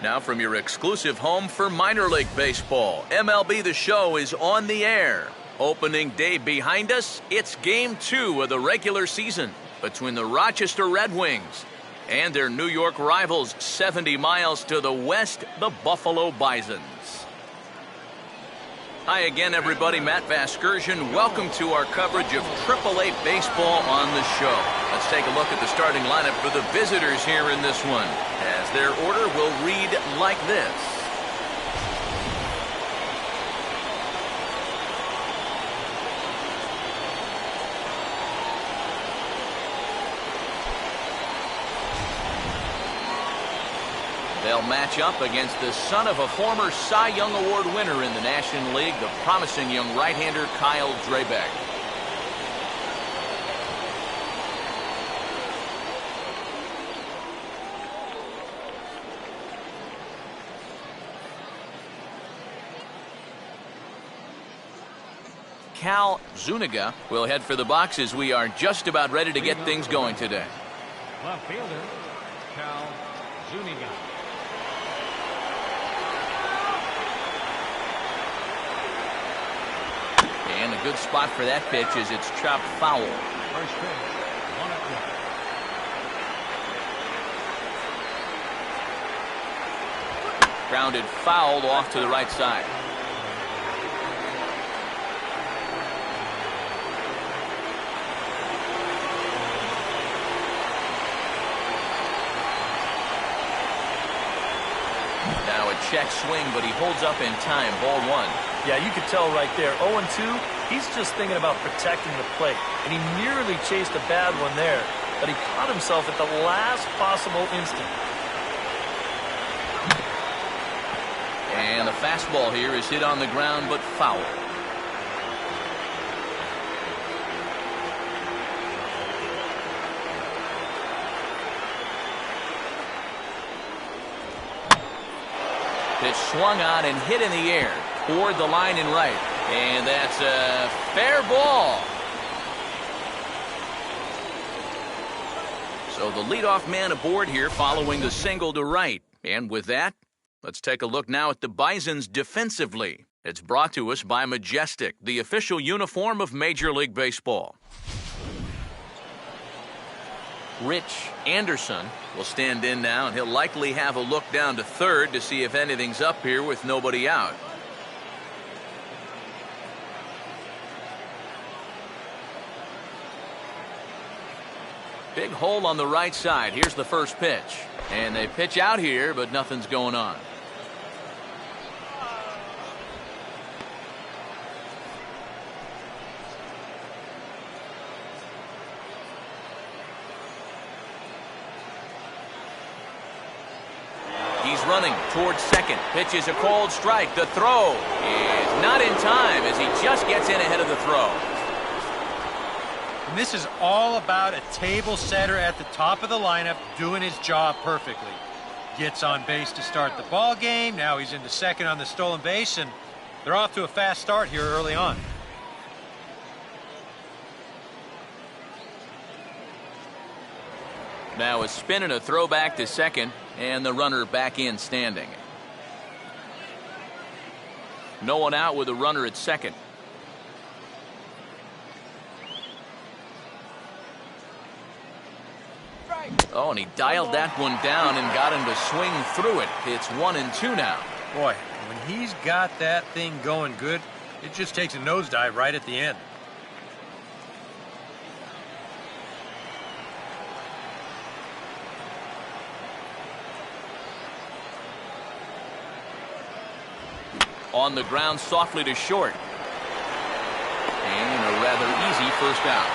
Now from your exclusive home for minor league baseball, MLB The Show is on the air. Opening day behind us, it's Game 2 of the regular season between the Rochester Red Wings and their New York rivals 70 miles to the west, the Buffalo Bisons. Hi again, everybody. Matt Vasgersian. Welcome to our coverage of AAA baseball on the show. Let's take a look at the starting lineup for the visitors here in this one, as their order will read like this. They'll match up against the son of a former Cy Young Award winner in the National League, the promising young right-hander Kyle Drabek. Cal Zuniga will head for the boxes. We are just about ready to get things going today. Left fielder, Cal Zuniga. And a good spot for that pitch as it's chopped foul. First pitch, 1-1. Grounded foul off to the right side. Now a check swing, but he holds up in time. Ball one. Yeah, you could tell right there. 0-2, he's just thinking about protecting the plate. And he nearly chased a bad one there, but he caught himself at the last possible instant. And the fastball here is hit on the ground, but foul. Pitch swung on and hit in the air toward the line and right. And that's a fair ball. So the leadoff man aboard here following the single to right. And with that, let's take a look now at the Bisons defensively. It's brought to us by Majestic, the official uniform of Major League Baseball. Rich Anderson will stand in now, and he'll likely have a look down to third to see if anything's up here with nobody out. Big hole on the right side. Here's the first pitch. And they pitch out here, but nothing's going on. He's running towards second. Pitch is a cold strike. The throw is not in time as he just gets in ahead of the throw. And this is all about a table setter at the top of the lineup doing his job perfectly. Gets on base to start the ball game. Now he's into second on the stolen base, and they're off to a fast start here early on. Now a spin and a throw back to second, and the runner back in standing. No one out with a runner at second. Oh, and he dialed that one down and got him to swing through it. It's 1-2 now. Boy, when he's got that thing going good, it just takes a nosedive right at the end. On the ground softly to short. And a rather easy first out.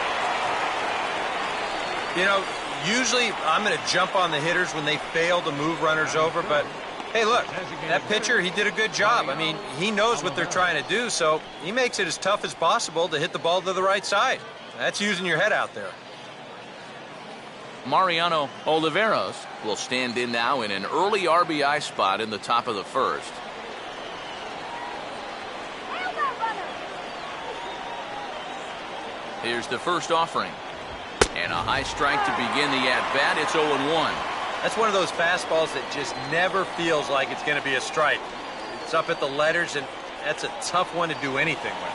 You know, usually I'm going to jump on the hitters when they fail to move runners over, but hey, look, that pitcher, he did a good job. I mean, he knows what they're trying to do, so he makes it as tough as possible to hit the ball to the right side. That's using your head out there. Mariano Oliveros will stand in now in an early RBI spot in the top of the first. Here's the first offering. And a high strike to begin the at-bat. It's 0-1. That's one of those fastballs that just never feels like it's going to be a strike. It's up at the letters, and that's a tough one to do anything with.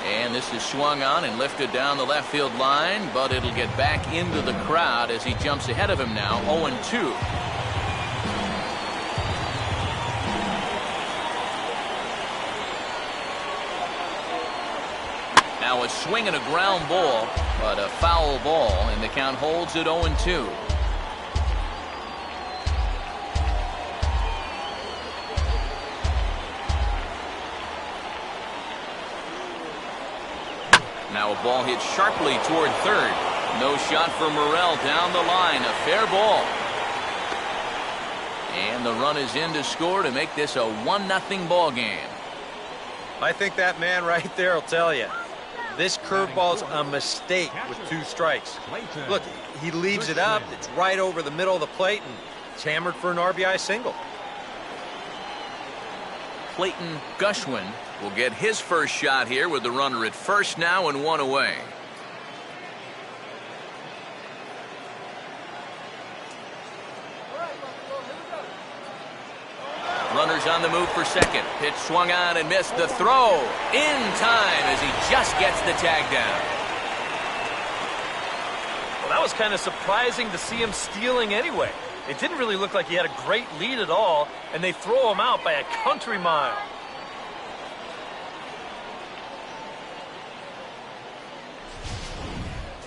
And this is swung on and lifted down the left field line, but it'll get back into the crowd as he jumps ahead of him now, 0-2. Now a swing and a ground ball, but a foul ball, and the count holds at 0-2. Now a ball hit sharply toward third. No shot for Morrell down the line. A fair ball. And the run is in to score to make this a 1-0 ball game. I think that man right there will tell you. This curveball's a mistake with 2 strikes. Look, he leaves it up. It's right over the middle of the plate, and it's hammered for an RBI single. Clayton Gushwin will get his first shot here with the runner at first now and 1 away. Runners on the move for second. Pitch swung on and missed. The throw in time as he just gets the tag down. Well, that was kind of surprising to see him stealing anyway. It didn't really look like he had a great lead at all, and they throw him out by a country mile.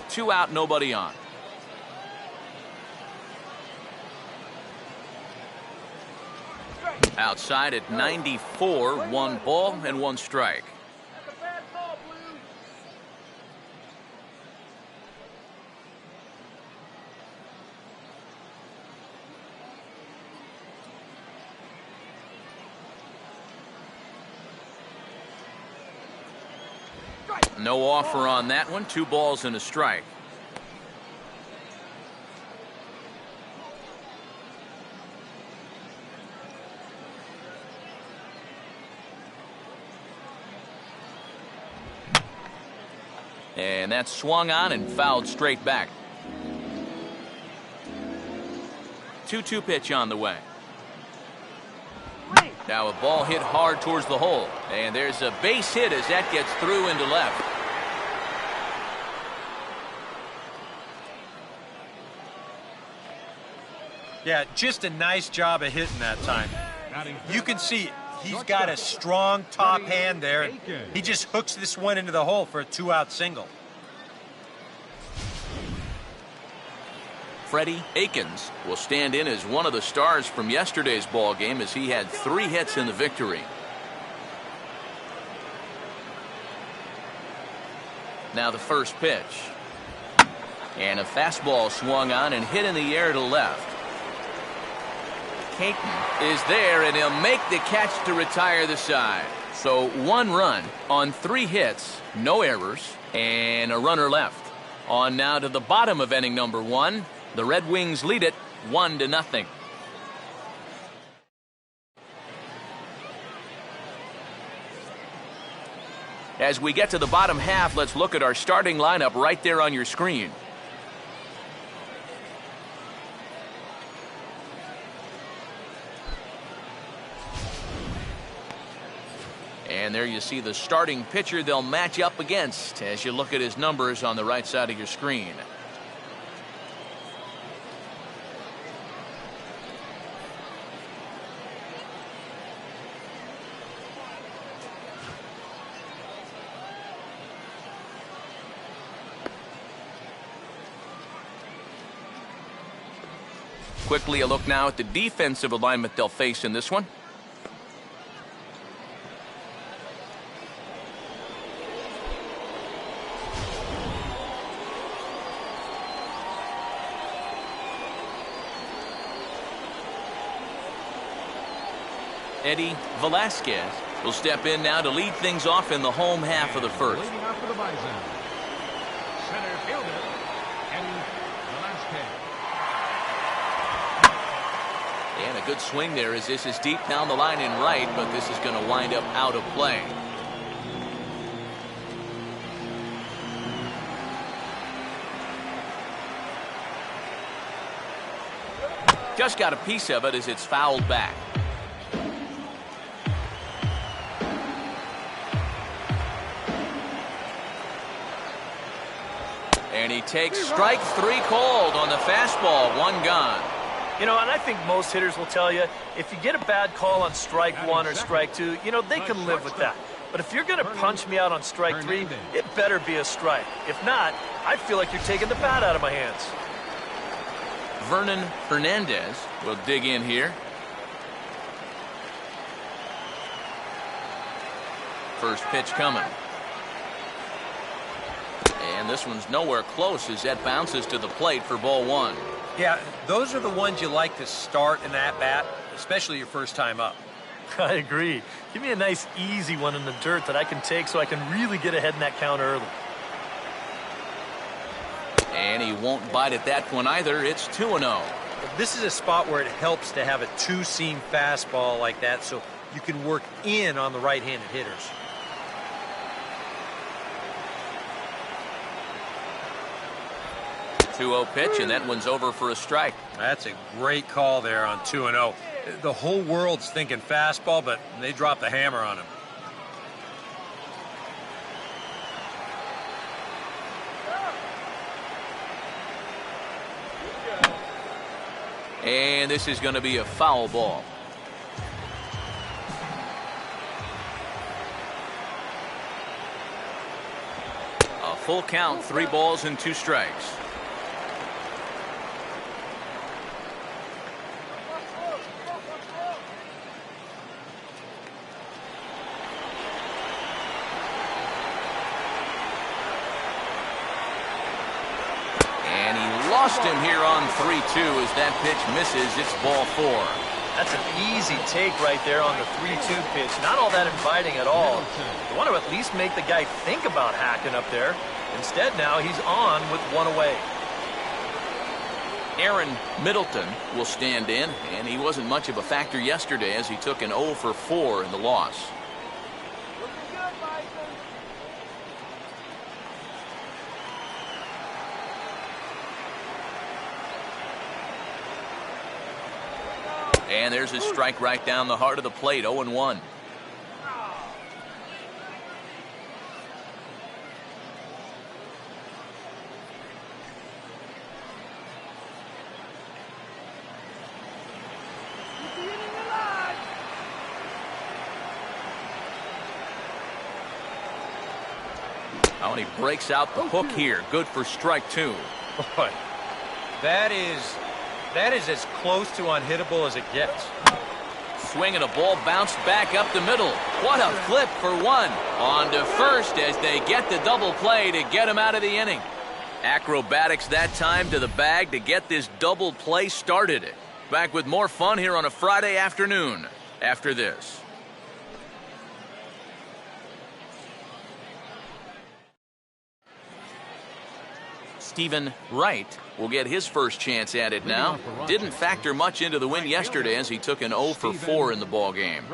Two out, nobody on. Outside at 94, 1 ball and 1 strike. No offer on that one. 2 balls and a strike. And that's swung on and fouled straight back. 2-2 pitch on the way. Now a ball hit hard towards the hole. And there's a base hit as that gets through into left. Yeah, just a nice job of hitting that time. You can see he's got a strong top hand there. And he just hooks this one into the hole for a 2-out single. Freddie Akins will stand in as one of the stars from yesterday's ball game as he had 3 hits in the victory. Now the first pitch. And a fastball swung on and hit in the air to left. Caton is there, and he'll make the catch to retire the side. So 1 run on 3 hits, no errors, and a runner left. On now to the bottom of inning number 1. The Red Wings lead it 1-0. As we get to the bottom half, let's look at our starting lineup right there on your screen. And there you see the starting pitcher they'll match up against as you look at his numbers on the right side of your screen. Quickly a look now at the defensive alignment they'll face in this one. Eddie Velasquez will step in now to lead things off in the home half of the first. Leading off for the Bisons, center fielder, Eddie Velasquez. And a good swing there as this is deep down the line in right, but this is going to wind up out of play. Just got a piece of it as it's fouled back. And he takes strike 3 called on the fastball. 1 gone. You know, and I think most hitters will tell you, if you get a bad call on strike 1 or strike 2, you know, they can live with that. But if you're going to punch me out on strike 3, it better be a strike. If not, I feel like you're taking the bat out of my hands. Vernon Hernandez will dig in here. First pitch coming. And this one's nowhere close as that bounces to the plate for ball 1. Yeah, those are the ones you like to start in that bat, especially your first time up. I agree. Give me a nice, easy one in the dirt that I can take so I can really get ahead in that count early. And he won't bite at that one either. It's 2-0. This is a spot where it helps to have a 2-seam fastball like that so you can work in on the right-handed hitters. Two-0 pitch, and that one's over for a strike. That's a great call there on 2-0. The whole world's thinking fastball, but they dropped the hammer on him. And this is going to be a foul ball. A full count, 3 balls and 2 strikes. Lost him here on 3-2 as that pitch misses. It's ball 4. That's an easy take right there on the 3-2 pitch. Not all that inviting at all. You want to at least make the guy think about hacking up there. Instead now he's on with 1 away. Aaron Middleton will stand in, and he wasn't much of a factor yesterday as he took an 0 for 4 in the loss. And there's his strike right down the heart of the plate, 0-1. Oh, and he breaks out the hook here. Good for strike 2. Boy, that is as close to unhittable as it gets. Swinging a ball bounced back up the middle. What a flip for 1. On to first as they get the double play to get him out of the inning. Acrobatics that time to the bag to get this double play started. Back with more fun here on a Friday afternoon after this. Stephen Wright will get his first chance at it now. Didn't factor much into the win yesterday as he took an 0 for 4 in the ball game.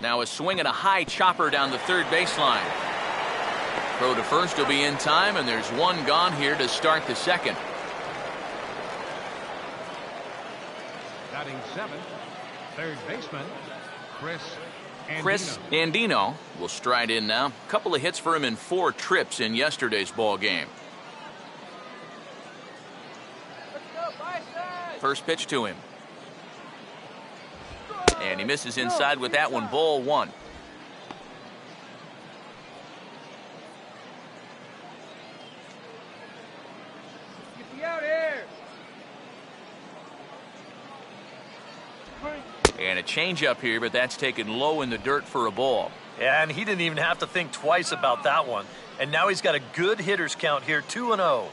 Now a swing and a high chopper down the third baseline. Throw to first will be in time, and there's 1 gone here to start the second. Batting 7th, third baseman, Chris Andino will stride in now. A couple of hits for him in 4 trips in yesterday's ball game. First pitch to him. And he misses inside with that one, ball 1. Get me out here. And a changeup here, but that's taken low in the dirt for a ball. Yeah, and he didn't even have to think twice about that one. And now he's got a good hitters count here, 2-0.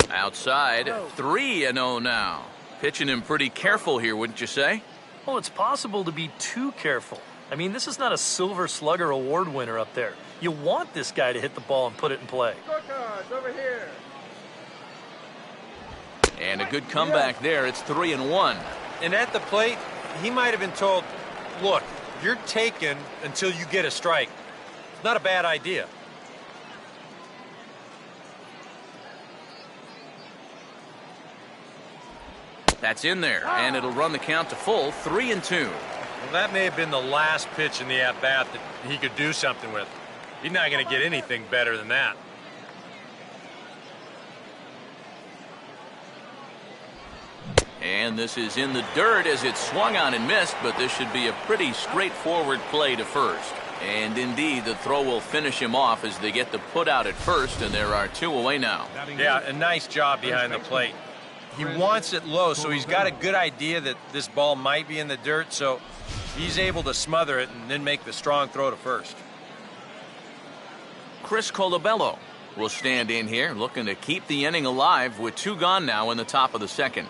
Outside, 3-0 now. Pitching him pretty careful here, wouldn't you say? Well, it's possible to be too careful. I mean, this is not a Silver Slugger award winner up there. You want this guy to hit the ball and put it in play. Scorecards over here. And a good comeback there. It's 3-1. And at the plate, he might have been told, look, you're taken until you get a strike. It's not a bad idea. That's in there, and it'll run the count to full, 3-2. Well, that may have been the last pitch in the at-bat that he could do something with. He's not going to get anything better than that. And this is in the dirt as it swung on and missed, but this should be a pretty straightforward play to first. And indeed, the throw will finish him off as they get the put out at first, and there are 2 away now. Yeah, a nice job behind the plate. He wants it low, so he's got a good idea that this ball might be in the dirt, so he's able to smother it and then make the strong throw to first. Chris Colabello will stand in here, looking to keep the inning alive with 2 gone now in the top of the second.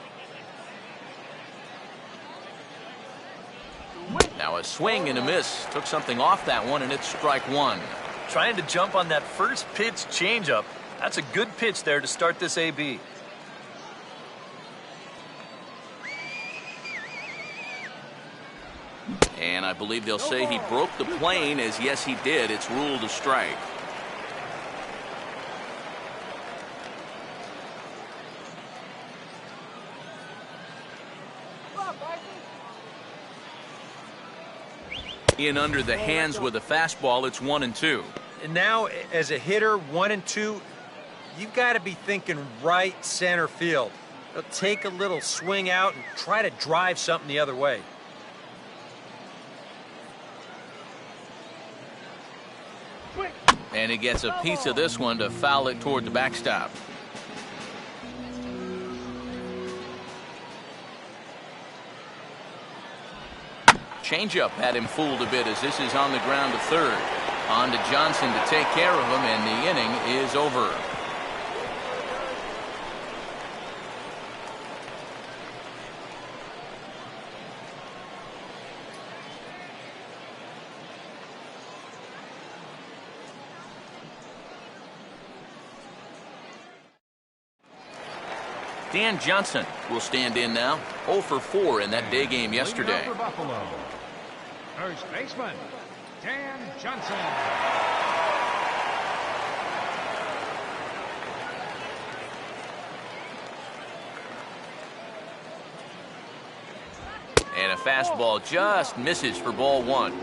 Now a swing and a miss. Took something off that one, and it's strike 1. Trying to jump on that first pitch changeup. That's a good pitch there to start this AB. And I believe they'll say he broke the plane, as yes he did. It's ruled a strike. In under the hands with a fastball, it's 1-2. And now, as a hitter, 1 and 2, you've got to be thinking right center field. Take a little swing out and try to drive something the other way. And he gets a piece of this one to foul it toward the backstop. Changeup had him fooled a bit as this is on the ground to third. On to Johnson to take care of him, and the inning is over. Dan Johnson will stand in now. 0 for 4 in that day game yesterday. For Buffalo, first baseman, Dan Johnson. And a fastball just misses for ball 1.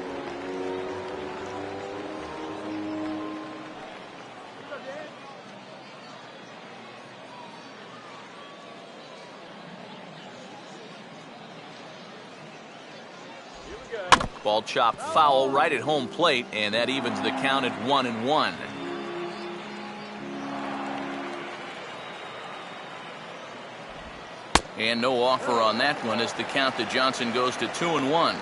Ball chopped foul right at home plate, and that evens the count at 1-1. And no offer on that one as the count to Johnson goes to 2-1.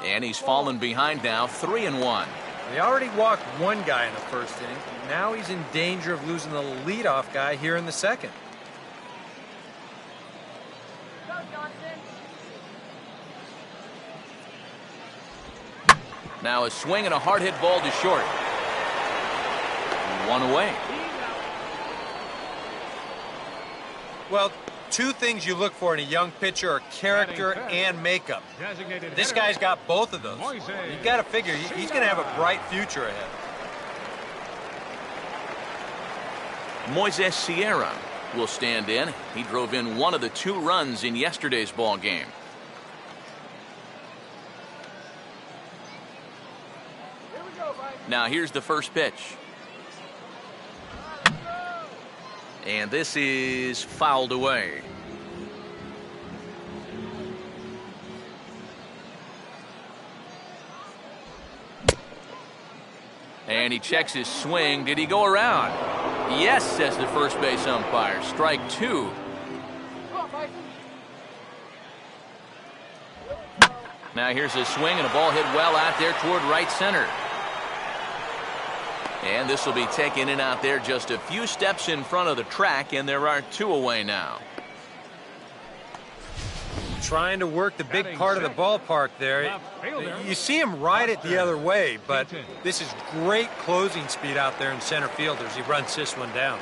And he's fallen behind now, 3-1. They already walked one guy in the first inning. Now he's in danger of losing the leadoff guy here in the second. Now a swing and a hard hit ball to short. 1 away. Well, 2 things you look for in a young pitcher are character and makeup. This guy's got both of those. You've got to figure he's going to have a bright future ahead. Moises Sierra will stand in. He drove in 1 of the 2 runs in yesterday's ball game. Now here's the first pitch. And this is fouled away. And he checks his swing. Did he go around? Yes, says the first base umpire. Strike 2. Now here's a swing and a ball hit well out there toward right center. And this will be taken in out there just a few steps in front of the track, and there are 2 away now. trying to work the big part of the ballpark there. You see him ride it the other way, but this is great closing speed out there in center field as he runs this one down.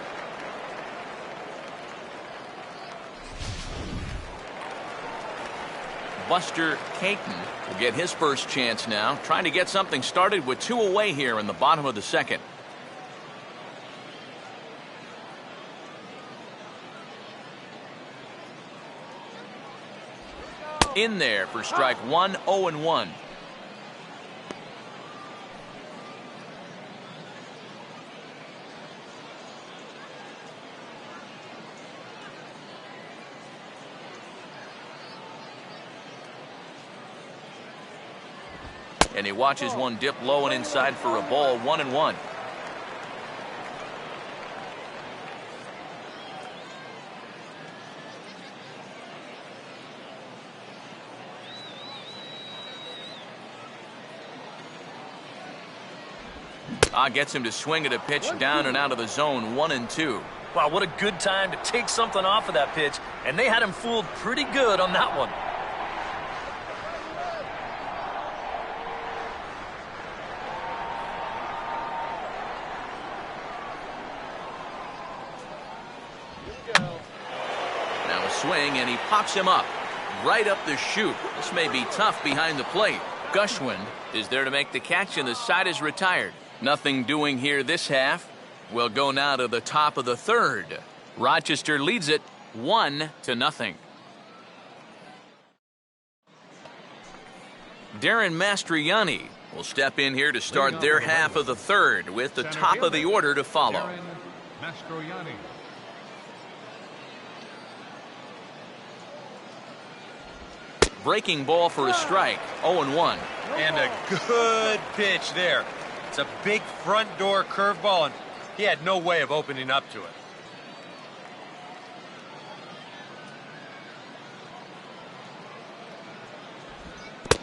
Buster Caton will get his first chance now, trying to get something started with 2 away here in the bottom of the second. In there for strike 1, 0-1. And he watches one dip low and inside for a ball, 1-1. Gets him to swing at a pitch down and out of the zone, 1-2. Wow, what a good time to take something off of that pitch, and they had him fooled pretty good on that one. Now a swing, and he pops him up right up the chute. This may be tough behind the plate. Gushwind is there to make the catch, and the side is retired. Nothing doing here this half. We'll go now to the top of the third. Rochester leads it 1-0. Darren Mastriani will step in here to start their half of the third with the top of the order to follow. Darren Mastroianni. Breaking ball for a strike, 0-1. And a good pitch there. It's a big front door curveball, and he had no way of opening up to it.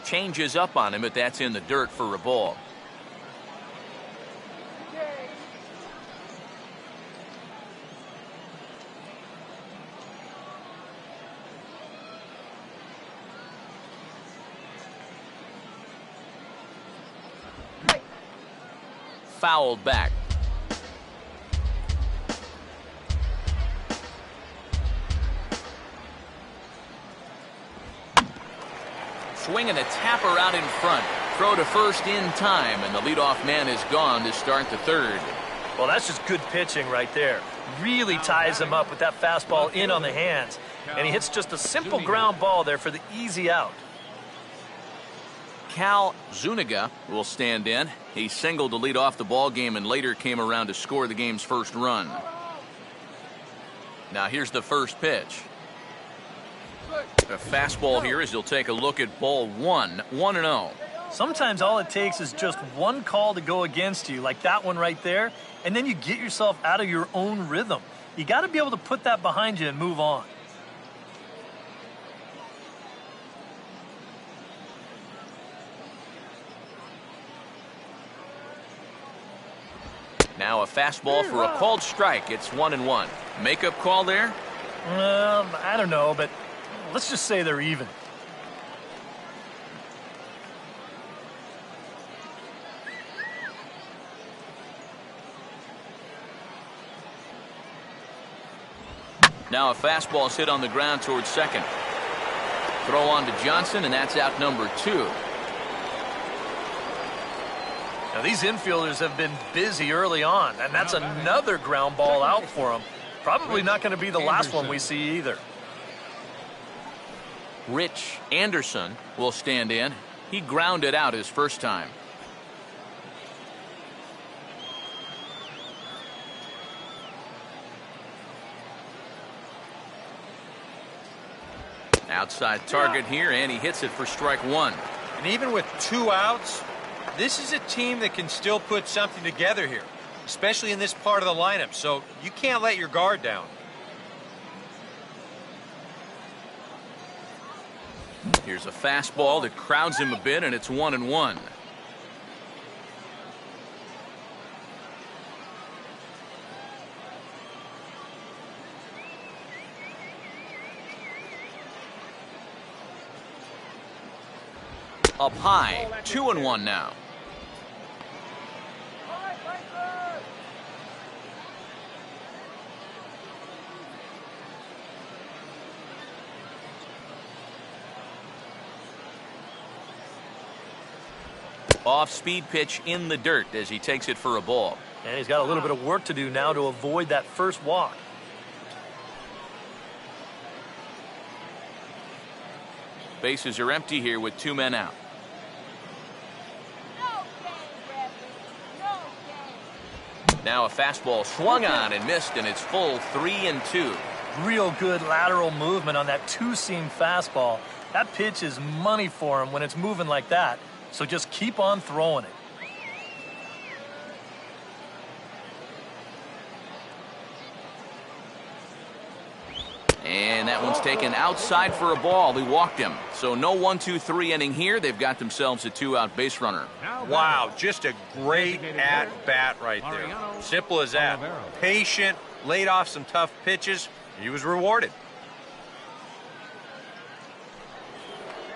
Changes up on him, but that's in the dirt for a ball. Fouled back. Swinging a tapper out in front. Throw to first in time, and the leadoff man is gone to start the third. Well, that's just good pitching right there. Really ties him up with that fastball in on the hands. And he hits just a simple ground ball there for the easy out. Cal Zuniga will stand in. He singled to lead off the ball game and later came around to score the game's first run. Now here's the first pitch. A fastball here as he'll take a look at ball 1-0. Sometimes all it takes is just one call to go against you, like that one right there, and then you get yourself out of your own rhythm. You got to be able to put that behind you and move on. Now a fastball for a called strike. It's 1-1. Makeup call there? I don't know, but let's just say they're even. Now a fastball is hit on the ground towards second. Throw on to Johnson, and that's out number 2. Now, these infielders have been busy early on, and that's another ground ball out for them. Probably not going to be the last one we see either. Rich Anderson will stand in. He grounded out his first time. Outside target here, and he hits it for strike 1. And even with 2 outs, this is a team that can still put something together here, especially in this part of the lineup, so you can't let your guard down. Here's a fastball that crowds him a bit, and it's 1-1. up high. 2-1 now. Off-speed pitch in the dirt as he takes it for a ball. And he's got a little bit of work to do now to avoid that first walk. Bases are empty here with 2 men out. Now a fastball swung on and missed, and it's full 3-2. Real good lateral movement on that two-seam fastball. That pitch is money for him when it's moving like that. So just keep on throwing it. And that one's taken outside for a ball. He walked him. So no 1-2-3 inning here. They've got themselves a 2-out base runner. Wow, just a great at-bat right there. Simple as that. Patient, laid off some tough pitches. He was rewarded.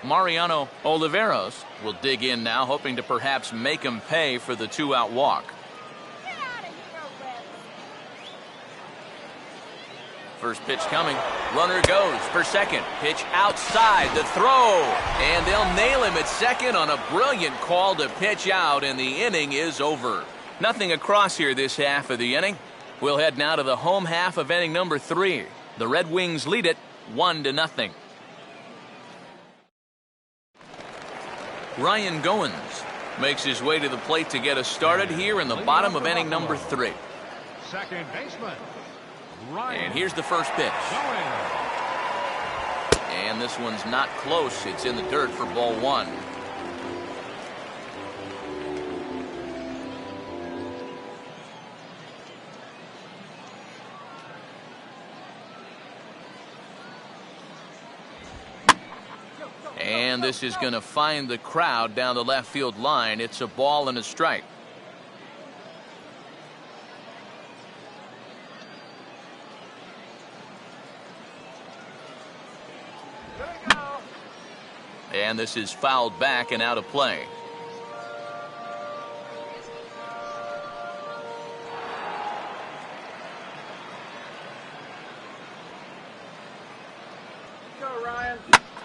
Mariano Oliveros will dig in now, hoping to perhaps make him pay for the 2-out walk. First pitch coming. Runner goes for second. Pitch outside. The throw. And they'll nail him at second on a brilliant call to pitch out, and the inning is over. Nothing across here this half of the inning. We'll head now to the home half of inning number 3. The Red Wings lead it 1-0. Ryan Goins makes his way to the plate to get us started here in the bottom of inning number 3. Second baseman. And here's the first pitch. And this one's not close. It's in the dirt for ball 1. And this is going to find the crowd down the left field line. It's a ball and a strike. And this is fouled back and out of play.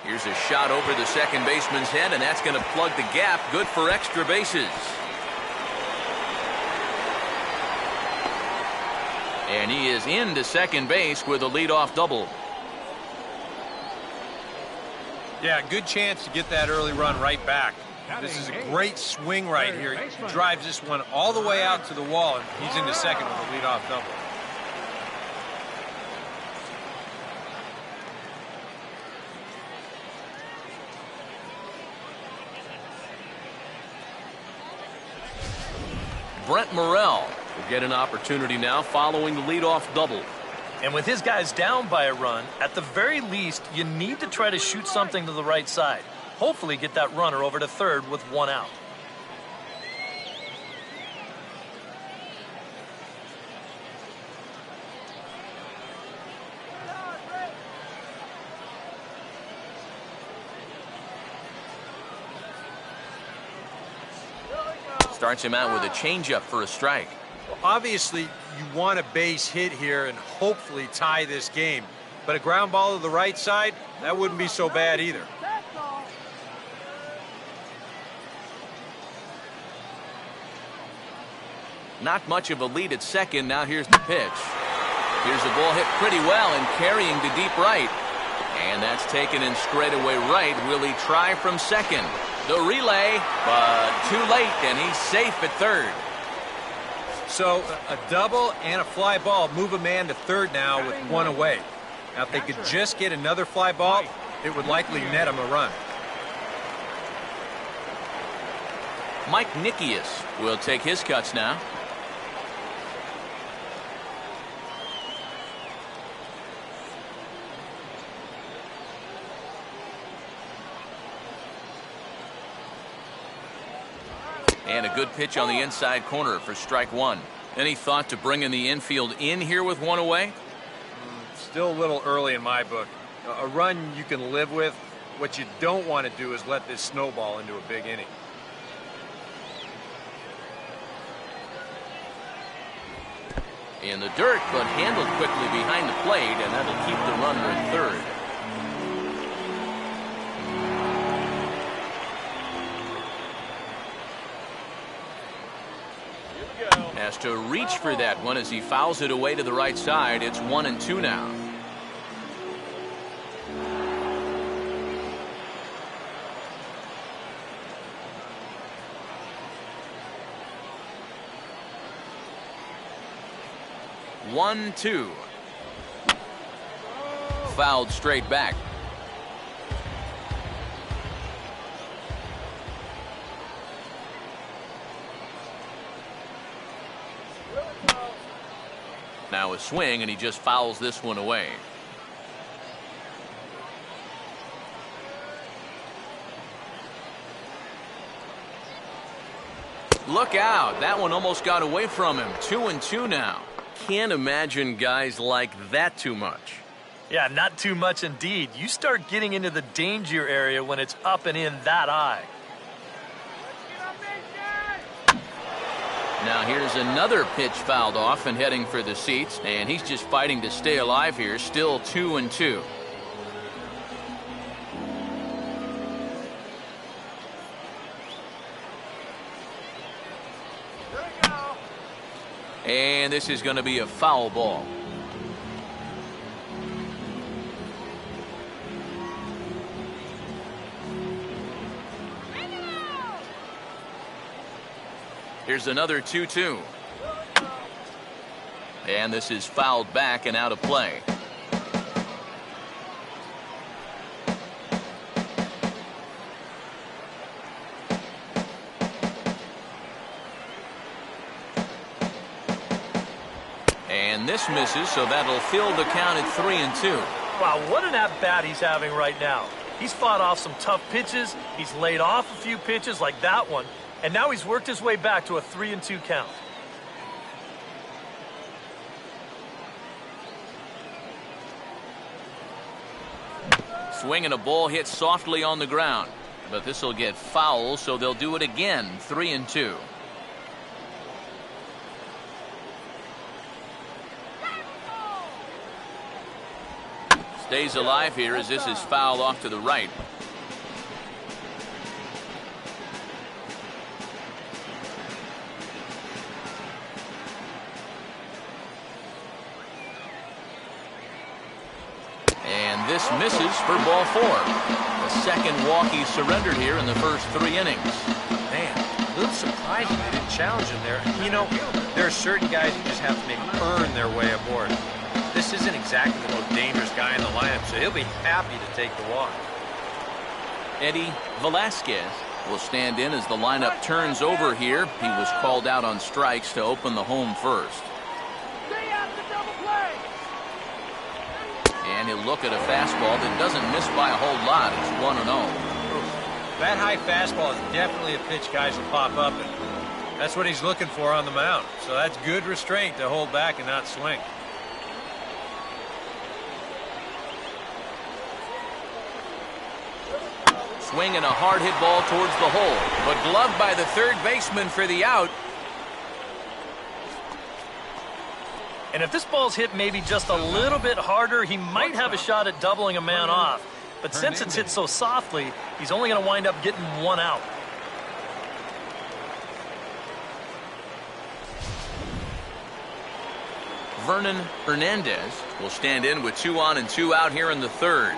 Here's a shot over the second baseman's head, and that's going to plug the gap. Good for extra bases. And he is into second base with a leadoff double. Yeah, good chance to get that early run right back. This is a great swing right here. He drives this one all the way out to the wall, and he's into second with a leadoff double. Brent Morrell will get an opportunity now following the leadoff double. And with his guys down by a run, at the very least, you need to try to shoot something to the right side. Hopefully get that runner over to third with 1 out. Starts him out with a changeup for a strike. Obviously, you want a base hit here and hopefully tie this game. But a ground ball to the right side, that wouldn't be so bad either. Not much of a lead at second. Now here's the pitch. Here's the ball hit pretty well and carrying to deep right. And that's taken in straightaway right. Will he try from second? The relay, but too late, and he's safe at third. So a double and a fly ball move a man to third now with 1 away. Now if they could just get another fly ball, it would likely net him a run. Mike Nikias will take his cuts now. And a good pitch on the inside corner for strike 1. Any thought to bringing the infield in here with 1 away? Still a little early in my book. A run you can live with. What you don't want to do is let this snowball into a big inning. In the dirt, but handled quickly behind the plate, and that'll keep the runner at third. Has to reach for that one as he fouls it away to the right side. It's 1-2 now. One, two. Fouled straight back. Now a swing, and he just fouls this one away. Look out. That one almost got away from him. 2-2 now. Can't imagine guys like that too much. Yeah, not too much indeed. You start getting into the danger area when it's up and in that high. Now here's another pitch fouled off and heading for the seats, and he's just fighting to stay alive here. Still 2-2. And this is going to be a foul ball. Here's another 2-2. And this is fouled back and out of play. And this misses, so that'll fill the count at 3-2. Wow, what an at-bat he's having right now. He's fought off some tough pitches. He's laid off a few pitches like that one. And now he's worked his way back to a 3-2 count. Swing and a ball hit softly on the ground. But this will get foul, so they'll do it again. 3-2. Stays alive here as this is fouled off to the right. And this misses for ball 4. The second walk he surrendered here in the first 3 innings. Man, a little surprising they didn't challenge him there. You know, there are certain guys who just have to earn their way aboard. This isn't exactly the most dangerous guy in the lineup, so he'll be happy to take the walk. Eddie Velasquez will stand in as the lineup turns over here. He was called out on strikes to open the home first. And he'll look at a fastball that doesn't miss by a whole lot. It's 1-0. That high fastball is definitely a pitch guys will pop up, and that's what he's looking for on the mound. So that's good restraint to hold back and not swing. Swing and a hard hit ball towards the hole, but gloved by the third baseman for the out. And if this ball's hit maybe just a little bit harder, he might have a shot at doubling a man off. But since it's hit so softly, he's only going to wind up getting 1 out. Vernon Hernandez will stand in with 2 on and 2 out here in the third.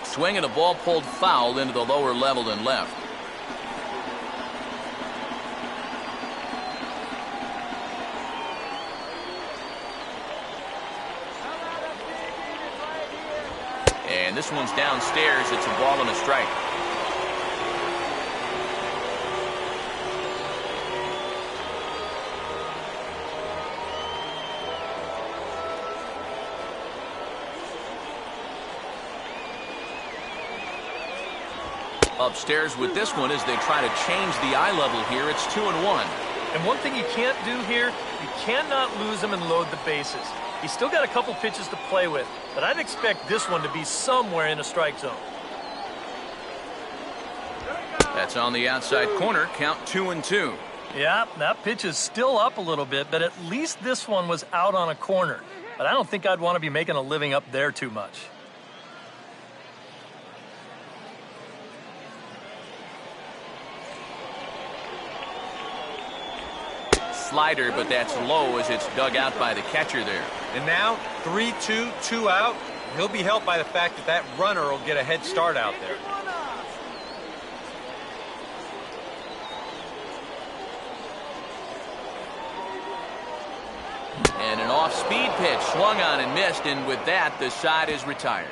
Swing and a ball pulled foul into the lower level and left. And this one's downstairs. It's a ball and a strike. Upstairs with this one as they try to change the eye level here. It's 2-1. And one thing you can't do here, you cannot lose him and load the bases. He's still got a couple pitches to play with, but I'd expect this one to be somewhere in a strike zone. That's on the outside corner. Count 2-2. Yeah, that pitch is still up a little bit, but at least this one was out on a corner. But I don't think I'd want to be making a living up there too much. Slider, but that's low as it's dug out by the catcher there. And now 3-2, 2 out. He'll be helped by the fact that that runner will get a head start out there. And an off-speed pitch swung on and missed, and with that, the side is retired.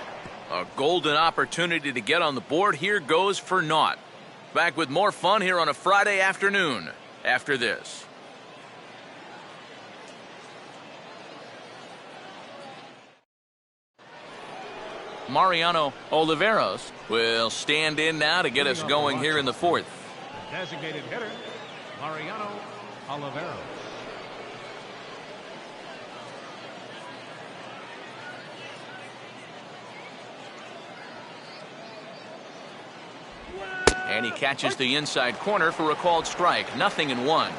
A golden opportunity to get on the board here goes for naught. Back with more fun here on a Friday afternoon after this. Mariano Oliveros will stand in now to get us going here in the fourth. The designated hitter, Mariano Oliveros. And he catches the inside corner for a called strike. 0-1.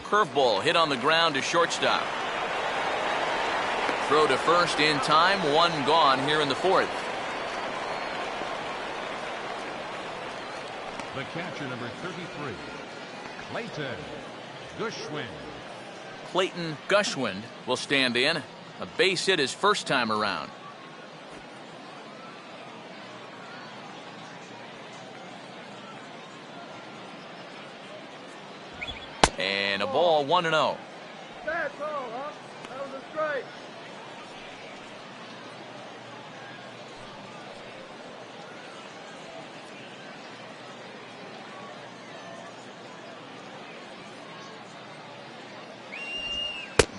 Curveball hit on the ground to shortstop. Throw to first in time. One gone here in the fourth. The catcher, number 33, Clayton Gushwin. Clayton Gushwind will stand in. A base hit his first time around. And a ball, 1-0. That's all, huh? That was a strike.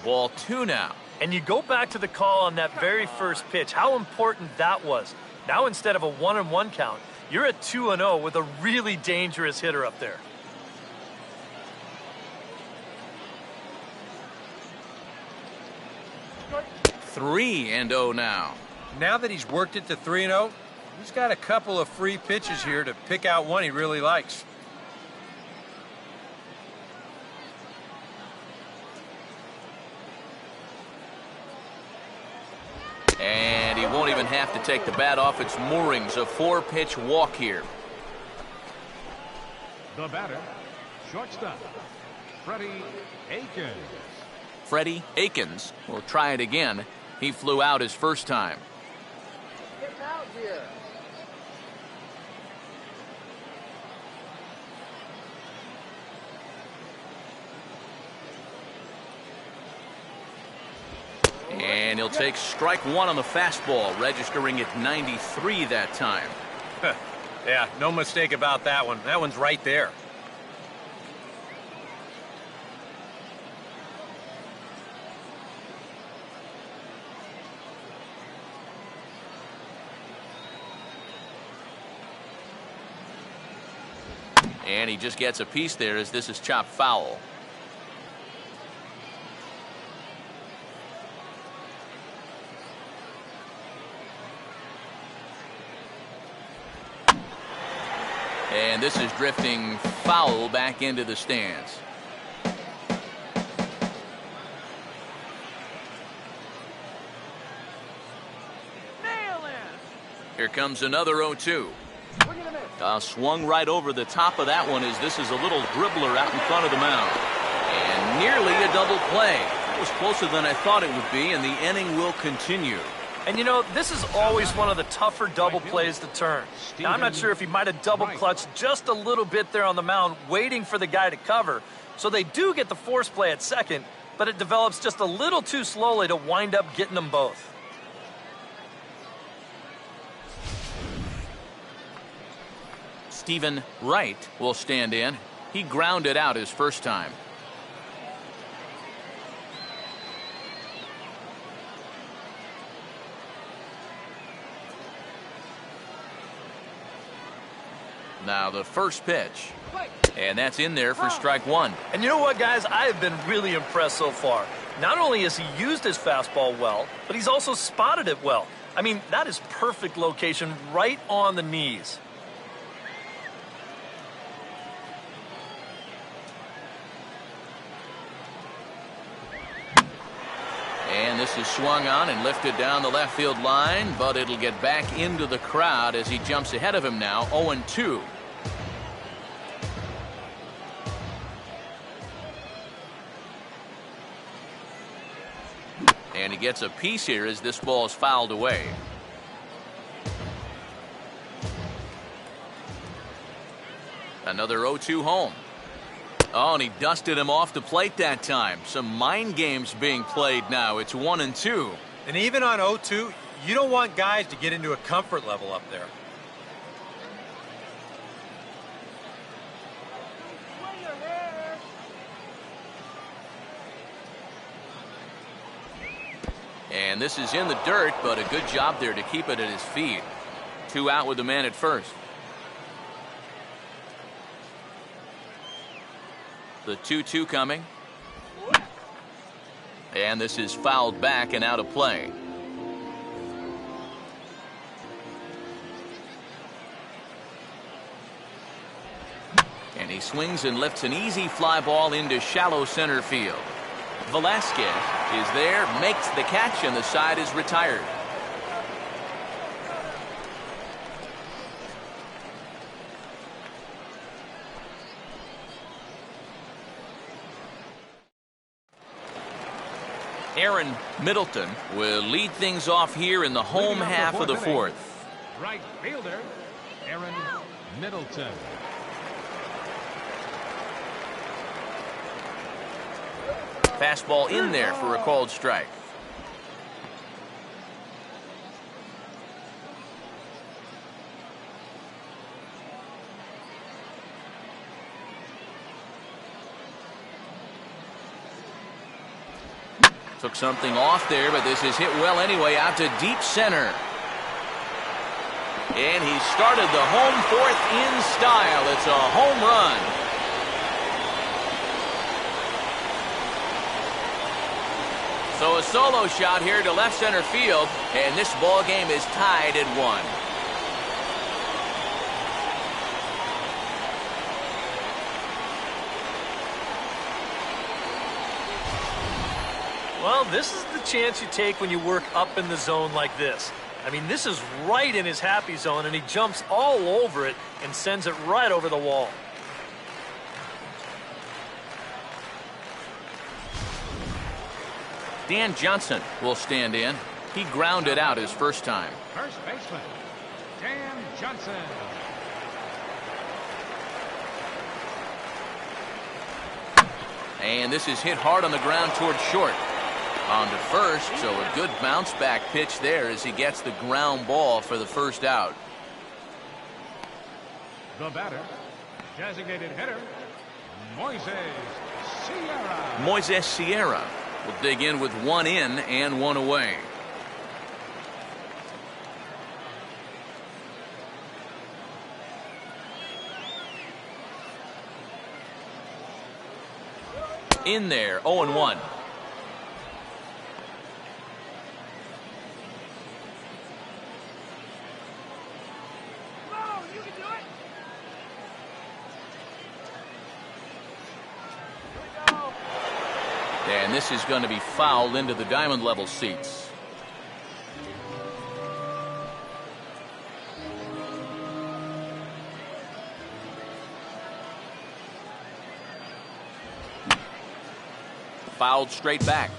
Ball 2 now. And you go back to the call on that very first pitch, how important that was. Now instead of a 1-1 count, you're at 2-0 with a really dangerous hitter up there. Three and 0 now. Now that he's worked it to 3-0, he's got a couple of free pitches here to pick out one he really likes. And he won't even have to take the bat off its moorings. A 4-pitch walk here. The batter, shortstop, Freddie Aikens. Freddie Aikens will try it again. He flew out his first time. Get out here. And he'll take strike one on the fastball, registering at 93 that time. Yeah, no mistake about that one. That one's right there. And he just gets a piece there as this is chopped foul. And this is drifting foul back into the stands. Here comes another 0-2. Swung right over the top of that one as this is a little dribbler out in front of the mound. And nearly a double play. That was closer than I thought it would be, and the inning will continue. And you know, this is always one of the tougher double plays to turn. Now, I'm not sure if he might have double clutched just a little bit there on the mound, waiting for the guy to cover. So they do get the force play at second, but it develops just a little too slowly to wind up getting them both. Stephen Wright will stand in. He grounded out his first time. Now the first pitch. And that's in there for strike one. And you know what, guys? I have been really impressed so far. Not only has he used his fastball well, but he's also spotted it well. I mean, that is perfect location right on the knees. And this is swung on and lifted down the left field line, but it'll get back into the crowd as he jumps ahead of him now, 0-2. And he gets a piece here as this ball is fouled away. Another 0-2 home. Oh, and he dusted him off the plate that time. Some mind games being played now. It's 1-2. And even on 0-2, you don't want guys to get into a comfort level up there. And this is in the dirt, but a good job there to keep it at his feet. 2 out with the man at first. The 2-2 coming. And this is fouled back and out of play. And he swings and lifts an easy fly ball into shallow center field. Velasquez is there, makes the catch, and the side is retired. Aaron Middleton will lead things off here in the home half of the fourth. Right fielder, Aaron Middleton. Fastball in there for a called strike. Took something off there, but this is hit well anyway, out to deep center. And he started the home fourth in style. It's a home run. So a solo shot here to left center field, and this ball game is tied at 1. Well, this is the chance you take when you work up in the zone like this. I mean, this is right in his happy zone, and he jumps all over it and sends it right over the wall. Dan Johnson will stand in. He grounded out his first time. First baseman, Dan Johnson. And this is hit hard on the ground towards short. On to first, so a good bounce back pitch there as he gets the ground ball for the first out. The batter, designated hitter, Moises Sierra. Moises Sierra will dig in with 1 in and 1 away. In there, 0-1. And this is going to be fouled into the diamond level seats. Fouled straight back.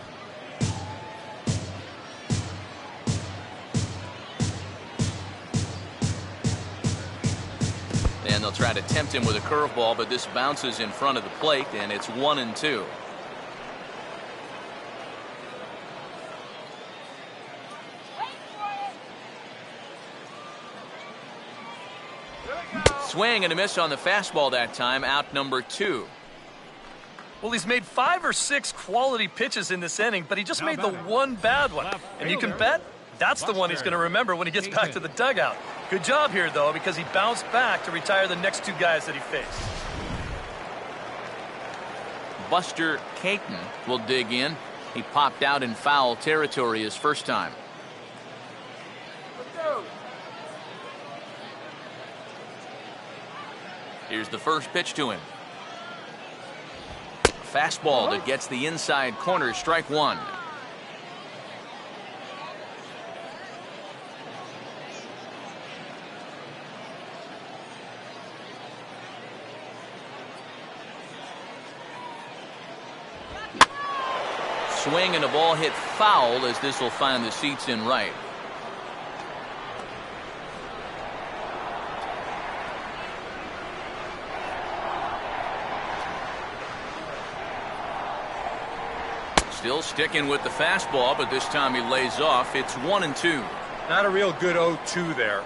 And they'll try to tempt him with a curveball, but this bounces in front of the plate, and it's 1-2. Swing and a miss on the fastball that time, out number 2. Well, he's made 5 or 6 quality pitches in this inning, but he just made the one bad one. And you can bet that's the one he's going to remember when he gets back to the dugout. Good job here, though, because he bounced back to retire the next 2 guys that he faced. Buster Caton will dig in. He popped out in foul territory his first time. Here's the first pitch to him. Fastball that gets the inside corner, strike 1. Swing and a ball hit foul as this will find the seats in right. Still sticking with the fastball, but this time he lays off. It's 1-2. Not a real good 0-2 there.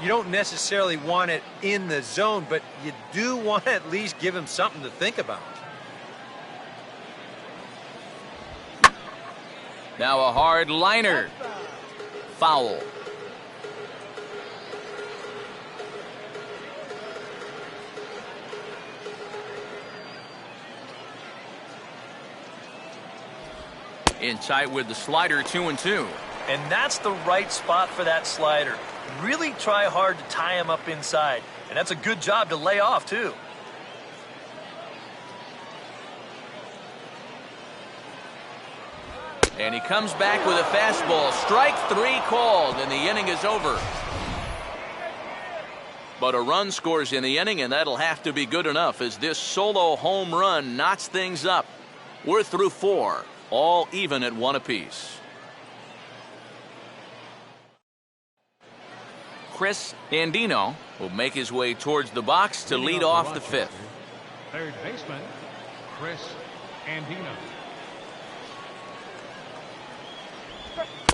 You don't necessarily want it in the zone, but you do want to at least give him something to think about. Now a hard liner. Foul. In tight with the slider, 2-2. And that's the right spot for that slider. Really try hard to tie him up inside. And that's a good job to lay off, too. And he comes back with a fastball. Strike 3 called, and the inning is over. But a run scores in the inning, and that'll have to be good enough as this solo home run knots things up. We're through 4, all even at 1 apiece. Chris Andino will make his way towards the box to lead off the 5th. Third baseman, Chris Andino.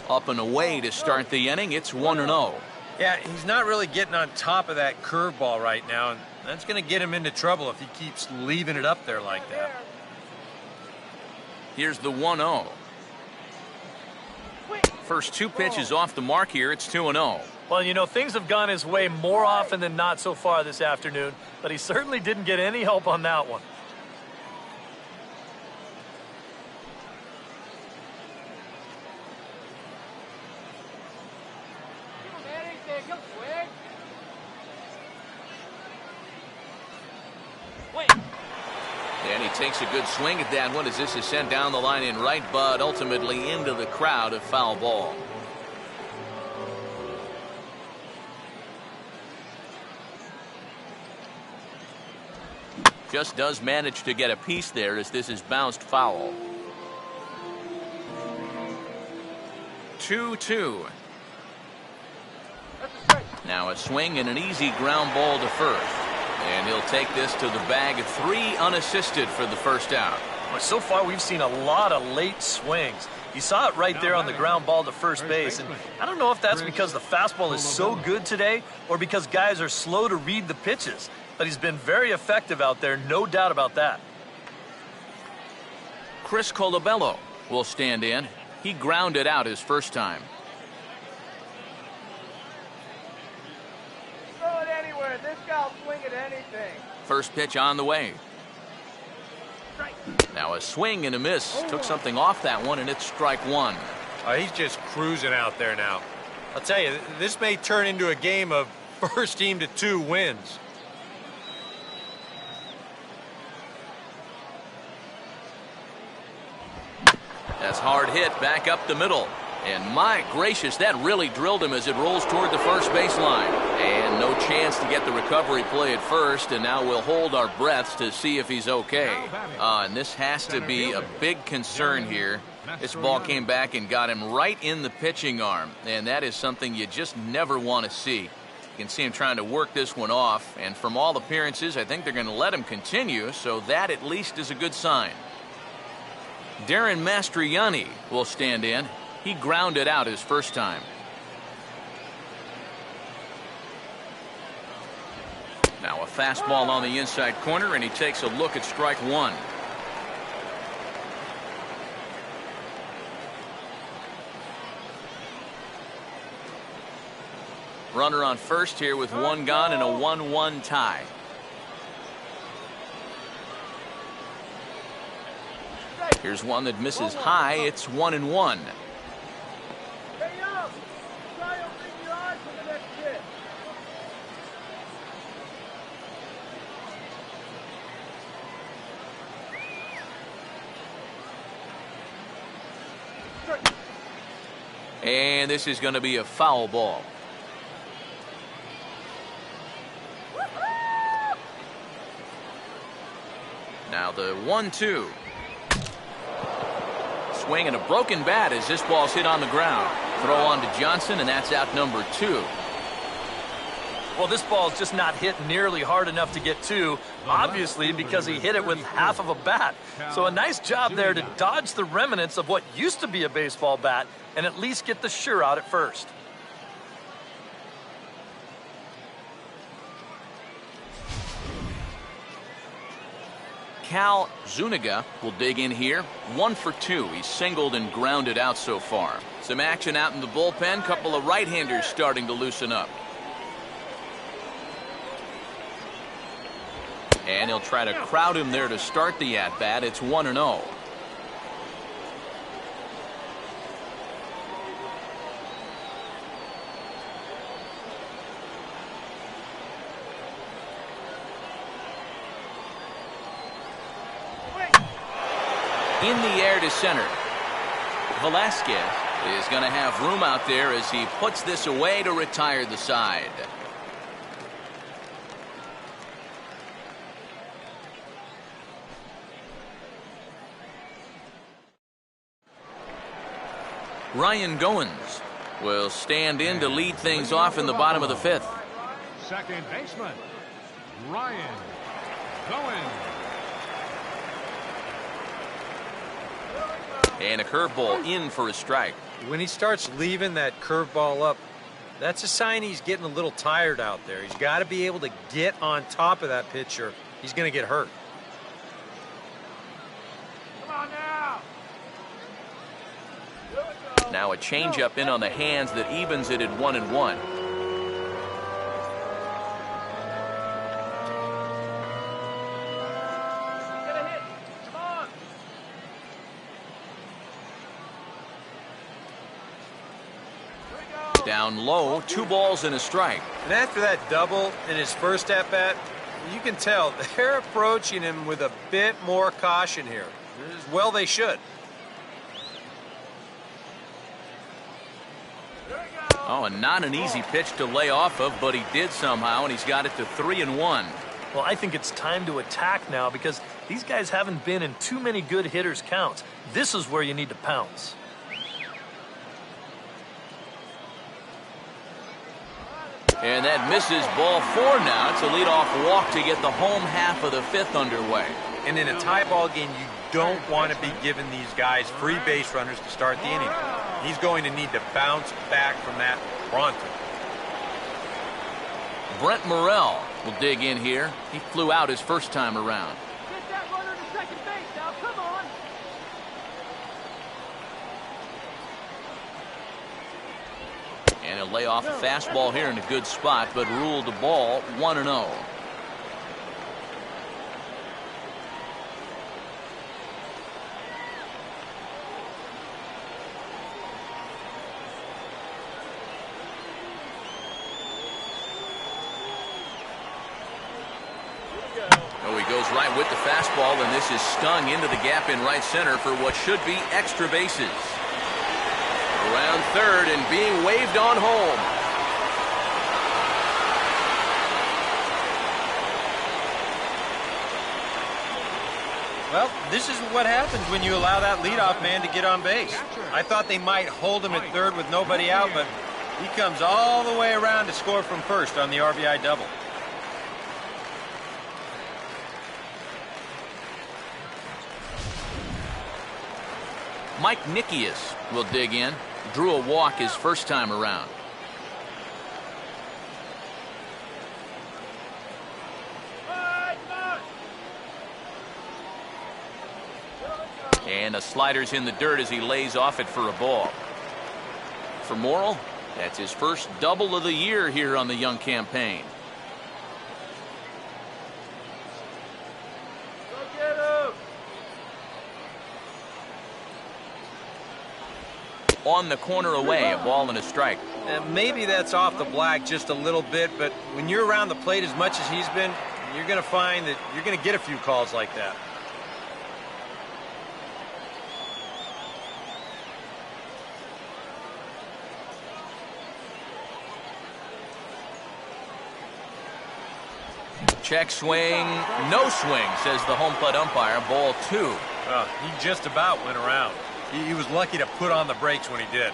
Up and away to start the inning. It's 1-0. Yeah, he's not really getting on top of that curveball right now, and that's going to get him into trouble if he keeps leaving it up there like that. Here's the 1-0. First 2 pitches off the mark here. It's 2-0. Well, you know, things have gone his way more often than not so far this afternoon, but he certainly didn't get any help on that one. And he takes a good swing at that one as this is sent down the line in right, but ultimately into the crowd of foul ball. Just does manage to get a piece there as this is bounced foul. 2-2. Now a swing and an easy ground ball to first. And he'll take this to the bag. 3 unassisted for the first out. Well, so far we've seen a lot of late swings. You saw it right there on the ground ball to first base. And I don't know if that's because the fastball is so good today or because guys are slow to read the pitches. But he's been very effective out there, no doubt about that. Chris Colabello will stand in. He grounded out his first time. Throw it anywhere. This guy'll swing at anything. First pitch on the way. Now a swing and a miss. Took something off that one, and it's strike 1. He's just cruising out there now. I'll tell you, this may turn into a game of first team to 2 wins. That's hard hit back up the middle. And my gracious, that really drilled him as it rolls toward the first baseline. And no chance to get the recovery play at first, and now we'll hold our breaths to see if he's okay. And this has to be a big concern here. This ball came back and got him right in the pitching arm, and that is something you just never want to see. You can see him trying to work this one off, and from all appearances, I think they're going to let him continue, so that at least is a good sign. Darren Mastriani will stand in. He grounded out his first time. Now fastball on the inside corner, and he takes a look at strike one. Runner on first here with one gone and a 1-1 tie. Here's one that misses high. It's 1-1. And this is going to be a foul ball. Now the 1-2. Swing and a broken bat as this ball's hit on the ground. Throw on to Johnson, and that's out number 2. Well, this ball's just not hit nearly hard enough to get 2, obviously because he hit it with half of a bat. So a nice job there to dodge the remnants of what used to be a baseball bat and at least get the sure out at first. Cal Zuniga will dig in here. 1 for 2. He's singled and grounded out so far. Some action out in the bullpen. Couple of right-handers starting to loosen up. And he'll try to crowd him there to start the at-bat. It's 1-0. In the air to center. Velasquez is going to have room out there as he puts this away to retire the side. Ryan Goins will stand in to lead things off in the bottom of the 5th. Second baseman, Ryan Goins. And a curveball in for a strike. When he starts leaving that curveball up, that's a sign he's getting a little tired out there. He's got to be able to get on top of that pitcher. He's going to get hurt. Come on now. Now a changeup in on the hands that evens it at 1-1. Down low, 2 balls and a strike. And after that double in his first at-bat, you can tell they're approaching him with a bit more caution here. Well, they should. Oh, and not an easy pitch to lay off of, but he did somehow, and he's got it to 3-1. Well, I think it's time to attack now because these guys haven't been in too many good hitters' counts. This is where you need to pounce. And that misses ball 4 now. It's a leadoff walk to get the home half of the 5th underway. And in a tie ball game, you don't want to be giving these guys free base runners to start the inning. He's going to need to bounce back from that pronto. Brent Morrell will dig in here. He flew out his first time around. Get that runner to second base now. Come on. And he'll lay off a fastball here in a good spot, but ruled the ball 1-0. Oh, he goes right with the fastball, and this is stung into the gap in right center for what should be extra bases. Around third and being waved on home. Well, this is what happens when you allow that leadoff man to get on base. I thought they might hold him at third with nobody out, but he comes all the way around to score from first on the RBI double. Mike Nikias will dig in. Drew a walk his first time around. And a slider's in the dirt as he lays off it for a ball. For Morrill, that's his first double of the year here on the young campaign. On the corner away, a ball and a strike. Maybe that's off the black just a little bit, but when you're around the plate as much as he's been, you're going to find that you're going to get a few calls like that. Check swing, no swing, says the home plate umpire. Ball 2. He just about went around. He was lucky to put on the brakes when he did.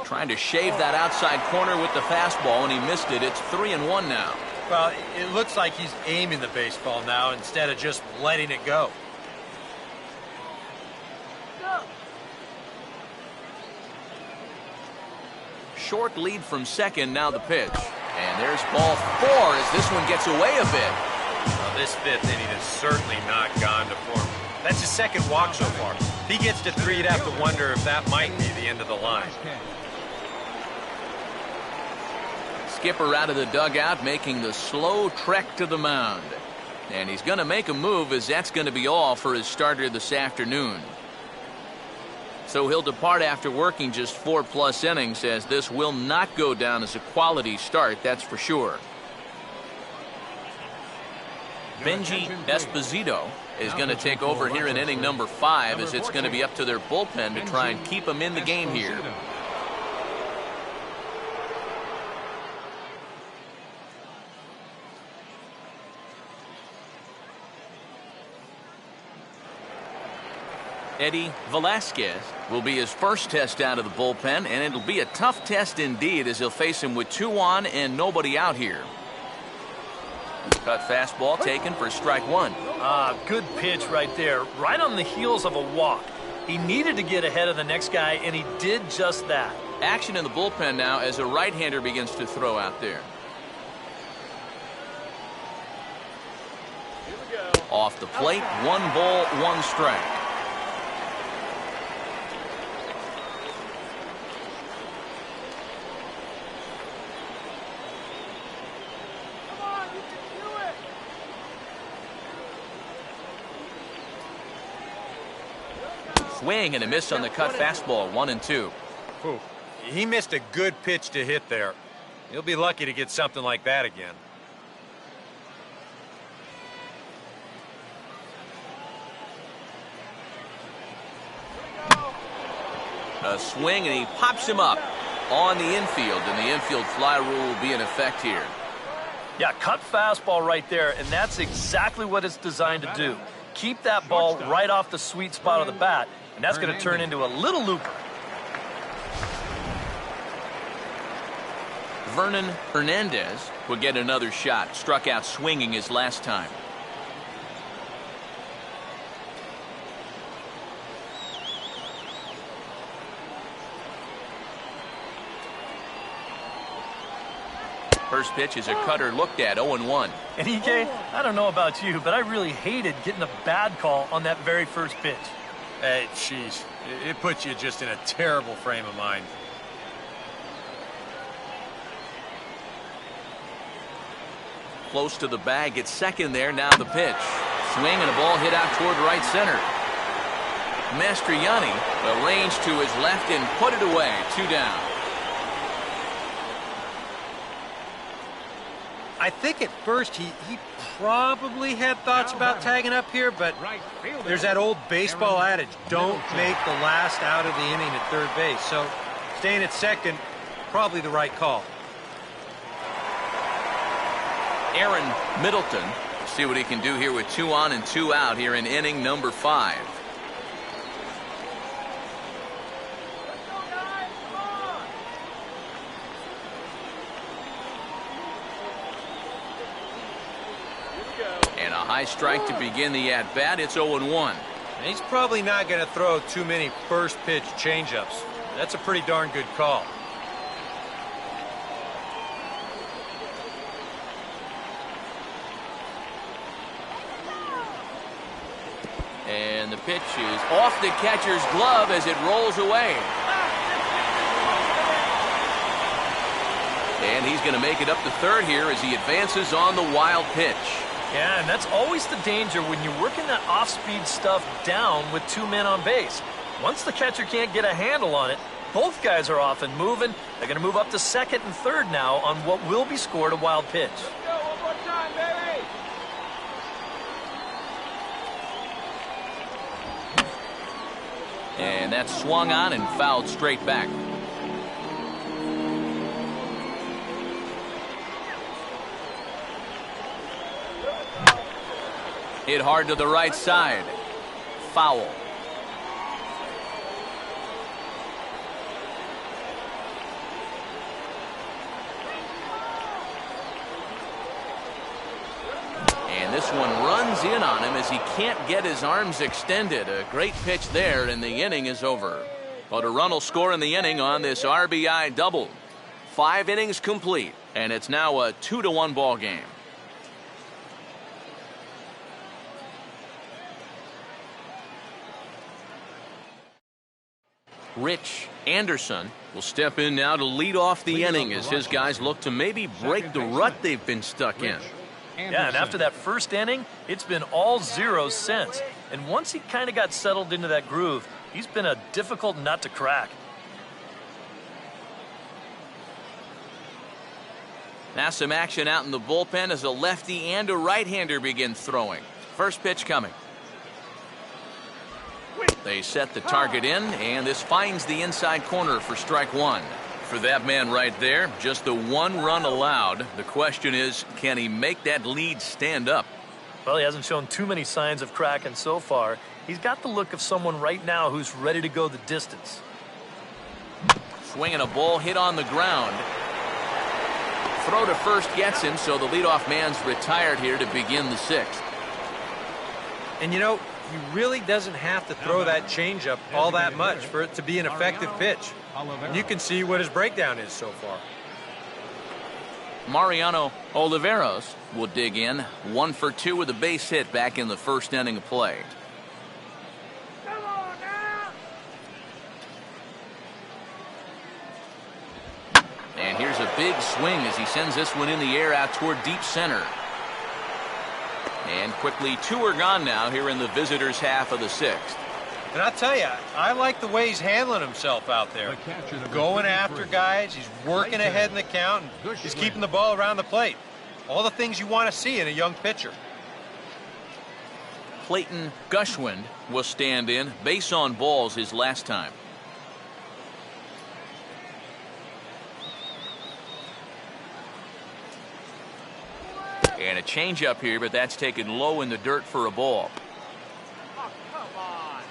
Trying to shave that outside corner with the fastball, and he missed it. It's 3-1 now. Well, it looks like he's aiming the baseball now instead of just letting it go. Short lead from second, now the pitch. And there's ball 4 as this one gets away a bit. Well, this 5th inning has certainly not gone to form. That's his second walk so far. If he gets to 3, you'd have to wonder if that might be the end of the line. Skipper out of the dugout, making the slow trek to the mound. And he's going to make a move, as that's going to be all for his starter this afternoon. So he'll depart after working just 4+ innings, as this will not go down as a quality start, that's for sure. Benji Esposito is going to take over here in inning number 5, as it's going to be up to their bullpen to try and keep him in the game here. Eddie Velasquez will be his first test out of the bullpen, and it'll be a tough test indeed, as he'll face him with 2 on and nobody out here. Cut fastball taken for strike 1. Good pitch right there, right on the heels of a walk. He needed to get ahead of the next guy, and he did just that. Action in the bullpen now as a right-hander begins to throw out there. Off the plate, 1 ball, 1 strike. Swing and a miss on the cut fastball, 1-2. Ooh, he missed a good pitch to hit there. He'll be lucky to get something like that again. A swing, and he pops him up on the infield, and the infield fly rule will be in effect here. Yeah, cut fastball right there, and that's exactly what it's designed to do. Keep that ball right off the sweet spot of the bat, and that's going to turn into a little looper. Vernon Hernandez will get another shot. Struck out swinging his last time. First pitch is a cutter looked at, 0-1. And EK, I don't know about you, but I really hated getting a bad call on that very first pitch. Hey, jeez, it puts you just in a terrible frame of mind. Close to the bag, it's second there, now the pitch. Swing and a ball hit out toward right center. Mastriani arranged to his left and put it away, 2 down. I think at first he probably had thoughts about tagging up here, but there's that old baseball adage, don't make the last out of the inning at third base. So staying at second, probably the right call. Aaron Middleton, see what he can do here with 2 on and 2 out here in inning number 5. And a high strike to begin the at-bat. It's 0-1. He's probably not going to throw too many first pitch changeups. That's a pretty darn good call. And the pitch is off the catcher's glove as it rolls away. And he's going to make it up to third here as he advances on the wild pitch. Yeah, and that's always the danger when you're working that off-speed stuff down with 2 men on base. Once the catcher can't get a handle on it, both guys are off and moving. They're going to move up to second and third now on what will be scored a wild pitch. Let's go one more time, baby. And that's swung on and fouled straight back. Hit hard to the right side. Foul. And this one runs in on him as he can't get his arms extended. A great pitch there, and the inning is over. But a run will score in the inning on this RBI double. 5 innings complete, and it's now a 2-1 ball game. Rich Anderson will step in now to lead off the inning as his guys look to maybe break the rut they've been stuck in. Yeah, and after that first inning, it's been all zeros since. And once he kind of got settled into that groove, he's been a difficult nut to crack. Now some action out in the bullpen as a lefty and a right-hander begin throwing. First pitch coming. They set the target in, and this finds the inside corner for strike one. For that man right there, just the 1 run allowed. The question is, can he make that lead stand up? Well, he hasn't shown too many signs of cracking so far. He's got the look of someone right now who's ready to go the distance. Swinging a ball hit on the ground. Throw to first gets him, so the leadoff man's retired here to begin the 6th. And you know, he really doesn't have to throw that changeup all that much for it to be an effective pitch. And you can see what his breakdown is so far. Mariano Oliveros will dig in. 1 for 2 with a base hit back in the first inning of play. Come on now. And here's a big swing as he sends this one in the air out toward deep center. And quickly 2 are gone now here in the visitors' half of the 6th. And I'll tell you, I like the way he's handling himself out there. Going after guys, he's working ahead in the count, and he's keeping the ball around the plate. All the things you want to see in a young pitcher. Clayton Gushwind will stand in. Base on balls his last time. And a changeup here, but that's taken low in the dirt for a ball. Oh, come on.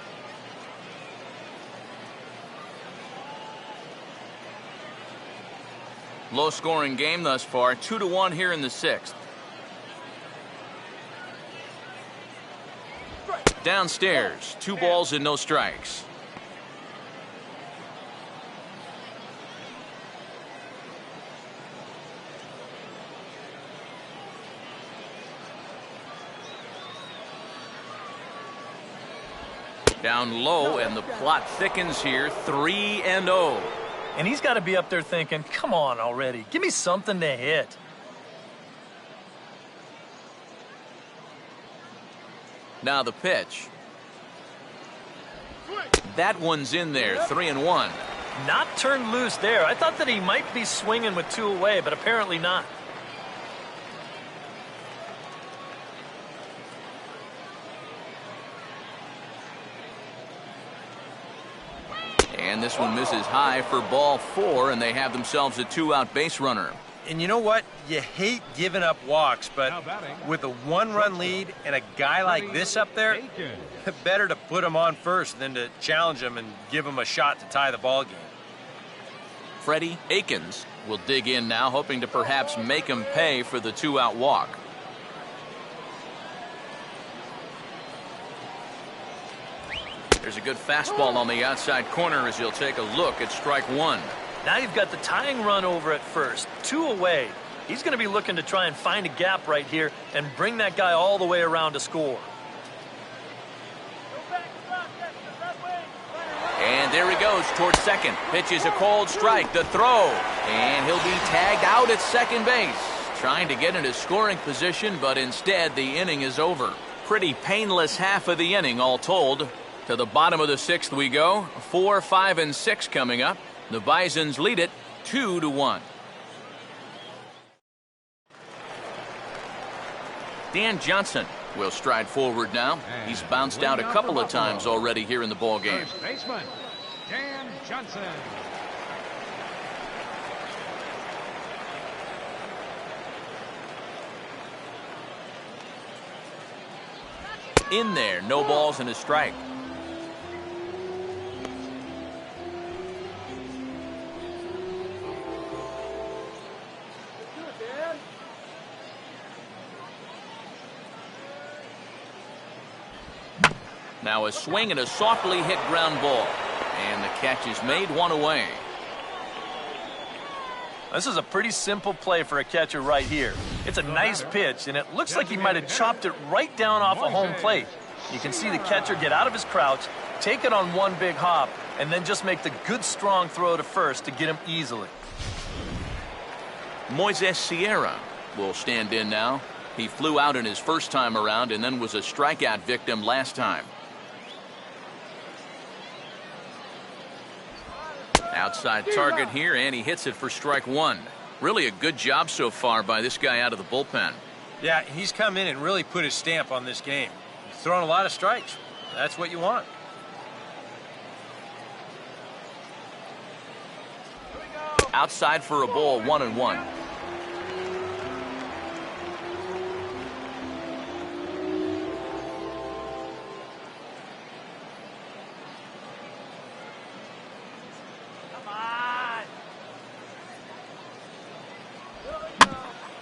Low scoring game thus far. 2-1 here in the 6th. Downstairs, 2 balls and no strikes. Down low, and the plot thickens here. 3-0. And he's got to be up there thinking, come on already. Give me something to hit. Now the pitch. That one's in there. 3-1. Not turned loose there. I thought that he might be swinging with 2 away, but apparently not. And this one misses high for ball 4, and they have themselves a 2-out base runner. And you know what? You hate giving up walks, but with a 1-run lead and a guy like this up there, better to put him on first than to challenge him and give him a shot to tie the ball game. Freddie Akins will dig in now, hoping to perhaps make him pay for the 2-out walk. There's a good fastball on the outside corner as he'll take a look at strike 1. Now you've got the tying run over at first. 2 away. He's going to be looking to try and find a gap right here and bring that guy all the way around to score. And there he goes towards second. Pitches a cold strike. The throw. And he'll be tagged out at second base. Trying to get into scoring position, but instead the inning is over. Pretty painless half of the inning all told. To the bottom of the sixth we go. 4, 5, and 6 coming up. The Bisons lead it 2-1. Dan Johnson will stride forward now. He's bounced out a couple of times already here in the ballgame. First baseman, Dan Johnson. In there, no balls and a strike. Now a swing and a softly hit ground ball. And the catch is made, one away. This is a pretty simple play for a catcher right here. It's a nice pitch, and it looks like he might have chopped it right down off a home plate. You can see the catcher get out of his crouch, take it on one big hop, and then just make the good strong throw to first to get him easily. Moises Sierra will stand in now. He flew out in his first time around and then was a strikeout victim last time. Outside target here, and he hits it for strike one. Really a good job so far by this guy out of the bullpen. Yeah, he's come in and really put his stamp on this game. He's thrown a lot of strikes. That's what you want. Outside for a ball, 1-1.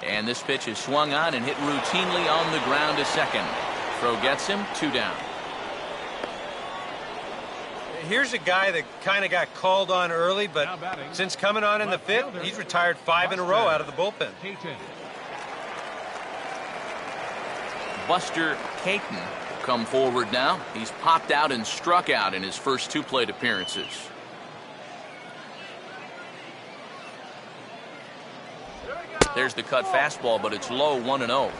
And this pitch is swung on and hit routinely on the ground to second. Throw gets him, 2 down. Here's a guy that kind of got called on early, but since coming on in the fifth, he's retired 5 in a row out of the bullpen. Buster Caton will come forward now. He's popped out and struck out in his first 2 plate appearances. There's the cut fastball, but it's low, 1-0.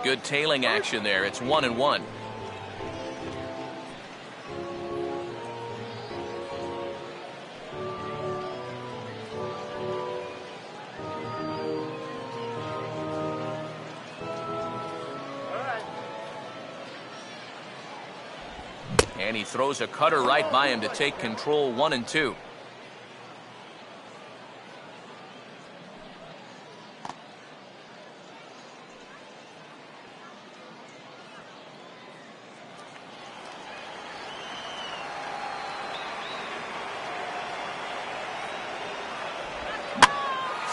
Good tailing action there. It's 1-1. And he throws a cutter right by him to take control, 1-2.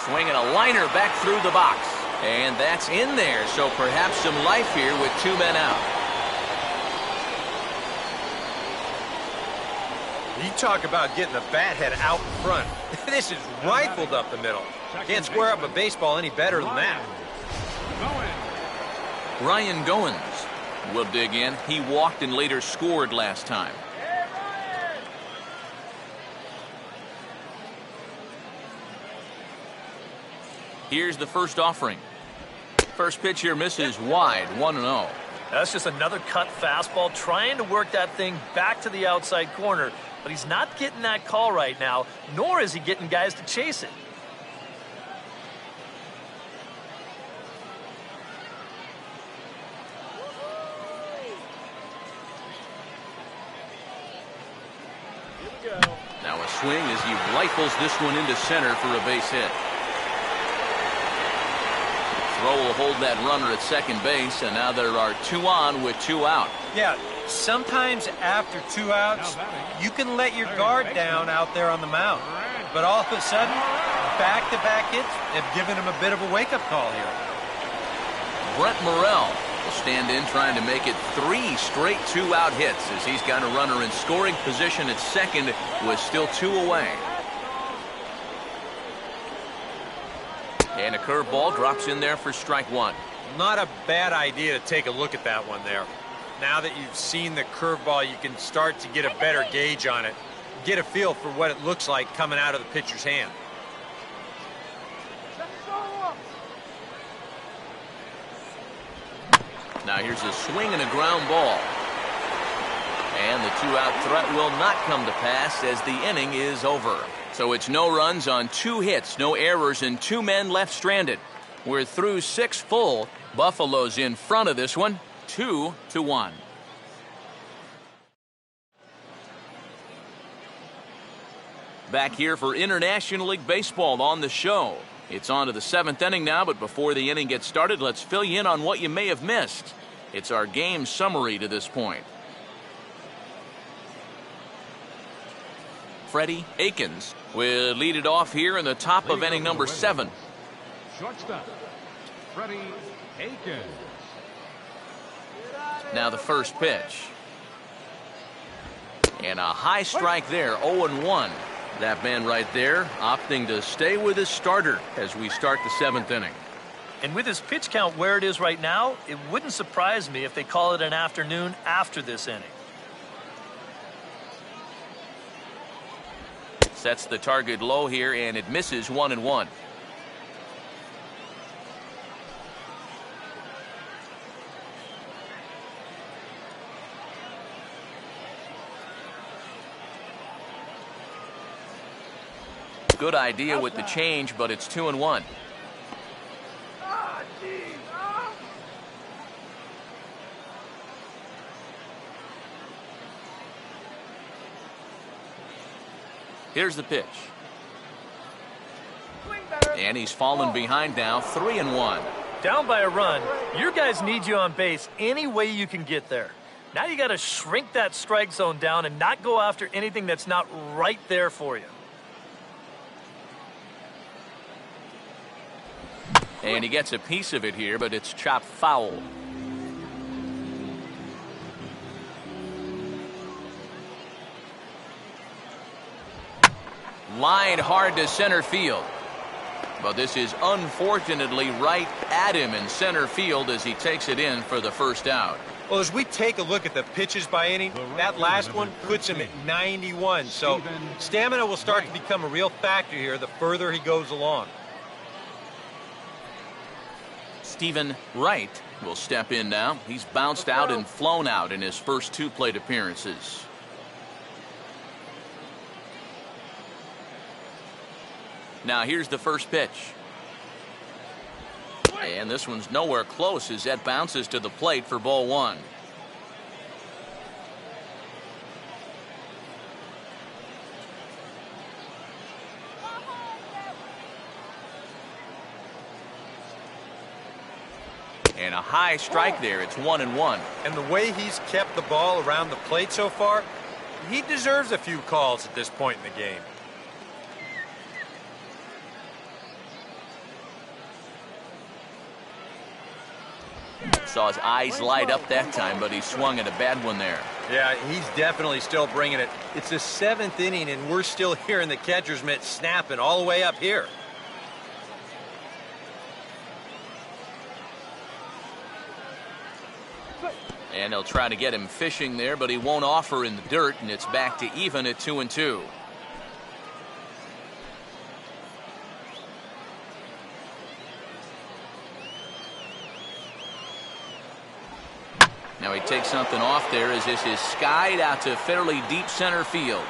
Swinging a liner back through the box. And that's in there, so perhaps some life here with 2 men out. You talk about getting the bat head out in front. This is rifled up the middle. Can't square up a baseball any better than that. Ryan Goins will dig in. He walked and later scored last time. Here's the first offering. First pitch here misses wide, 1-0. That's just another cut fastball, trying to work that thing back to the outside corner. But he's not getting that call right now, nor is he getting guys to chase it. Now a swing as he rifles this one into center for a base hit. Throw will hold that runner at second base, and now there are 2 on with 2 out. Yeah, sometimes after 2 outs, you can let your guard down out there on the mound. But all of a sudden, back-to-back hits have given him a bit of a wake-up call here. Brent Morrell will stand in trying to make it 3 straight 2-out hits as he's got a runner in scoring position at second with still 2 away. And a curveball drops in there for strike 1. Not a bad idea to take a look at that one there. Now that you've seen the curveball, you can start to get a better gauge on it. Get a feel for what it looks like coming out of the pitcher's hand. Now here's a swing and a ground ball. And the 2-out threat will not come to pass as the inning is over. So it's no runs on 2 hits, no errors, and 2 men left stranded. We're through 6 full. Buffalo's in front of this one, 2-1. Back here for International League Baseball on the show. It's on to the 7th inning now, but before the inning gets started, let's fill you in on what you may have missed. It's our game summary to this point. Freddie Akins will lead it off here in the top of inning number 7. Shortstop, Freddie Akins. Now the first pitch. And a high strike there, 0-1. That man right there opting to stay with his starter as we start the 7th inning. And with his pitch count where it is right now, it wouldn't surprise me if they call it an afternoon after this inning. Sets the target low here, and it misses 1-1. Good idea with the change, but it's 2-1. Here's the pitch. And he's fallen behind now, 3-1. Down by a run, your guys need you on base any way you can get there. Now you got to shrink that strike zone down and not go after anything that's not right there for you. And he gets a piece of it here, but it's chopped foul. Line hard to center field. But this is unfortunately right at him in center field as he takes it in for the first out. Well, as we take a look at the pitches by inning, that last one puts him at 91. So stamina will start to become a real factor here the further he goes along. Stephen Wright will step in now. He's bounced out and flown out in his first 2 plate appearances. Now here's the first pitch. And this one's nowhere close as that bounces to the plate for ball 1. And a high strike there. It's 1-1. And the way he's kept the ball around the plate so far, he deserves a few calls at this point in the game. Saw his eyes light up that time, but he swung at a bad one there. Yeah, he's definitely still bringing it. It's the 7th inning, and we're still hearing the catcher's mitt snapping all the way up here. And they'll try to get him fishing there, but he won't offer in the dirt, and it's back to even at 2-2. Now he takes something off there as this is skied out to fairly deep center field.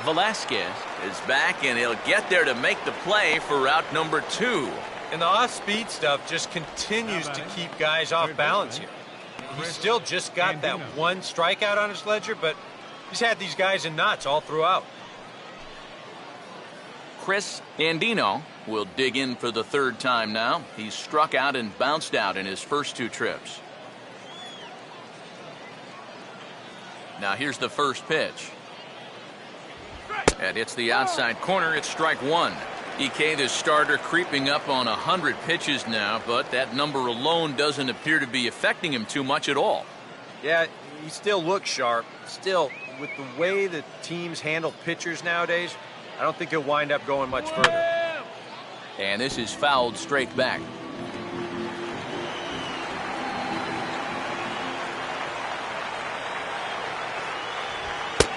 Velasquez is back, and he'll get there to make the play for route number 2. And the off-speed stuff just continues to keep guys off balance here. He's still just got that 1 strikeout on his ledger, but he's had these guys in knots all throughout. Chris Andino will dig in for the 3rd time now. He's struck out and bounced out in his first 2 trips. Now here's the first pitch. And it's the outside corner. It's strike 1. EK, the starter, creeping up on 100 pitches now, but that number alone doesn't appear to be affecting him too much at all. Yeah, he still looks sharp. Still, with the way the teams handle pitchers nowadays, I don't think he'll wind up going much further. And this is fouled straight back.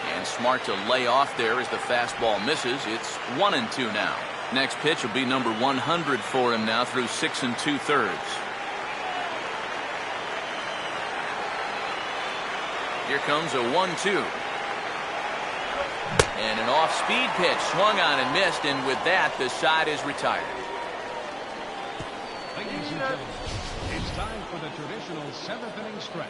And smart to lay off there as the fastball misses. It's 1-2 now. Next pitch will be number 100 for him now through 6 2/3. Here comes a 1-2. And an off-speed pitch swung on and missed, and with that, the side is retired. Ladies and gentlemen, it's time for the traditional 7th inning stretch.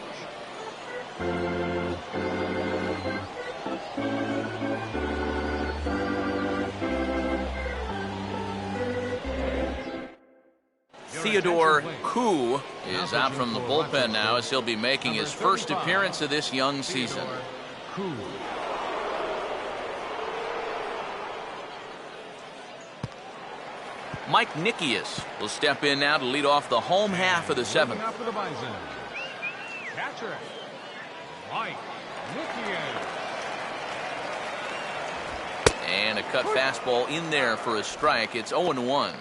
Theodore Koo is out from the bullpen now as he'll be making his first appearance of this young season. Mike Nickius will step in now to lead off the home half of the 7th. For the Bisons, catcher Mike Nickius. And a cut fastball in there for a strike. It's 0-1.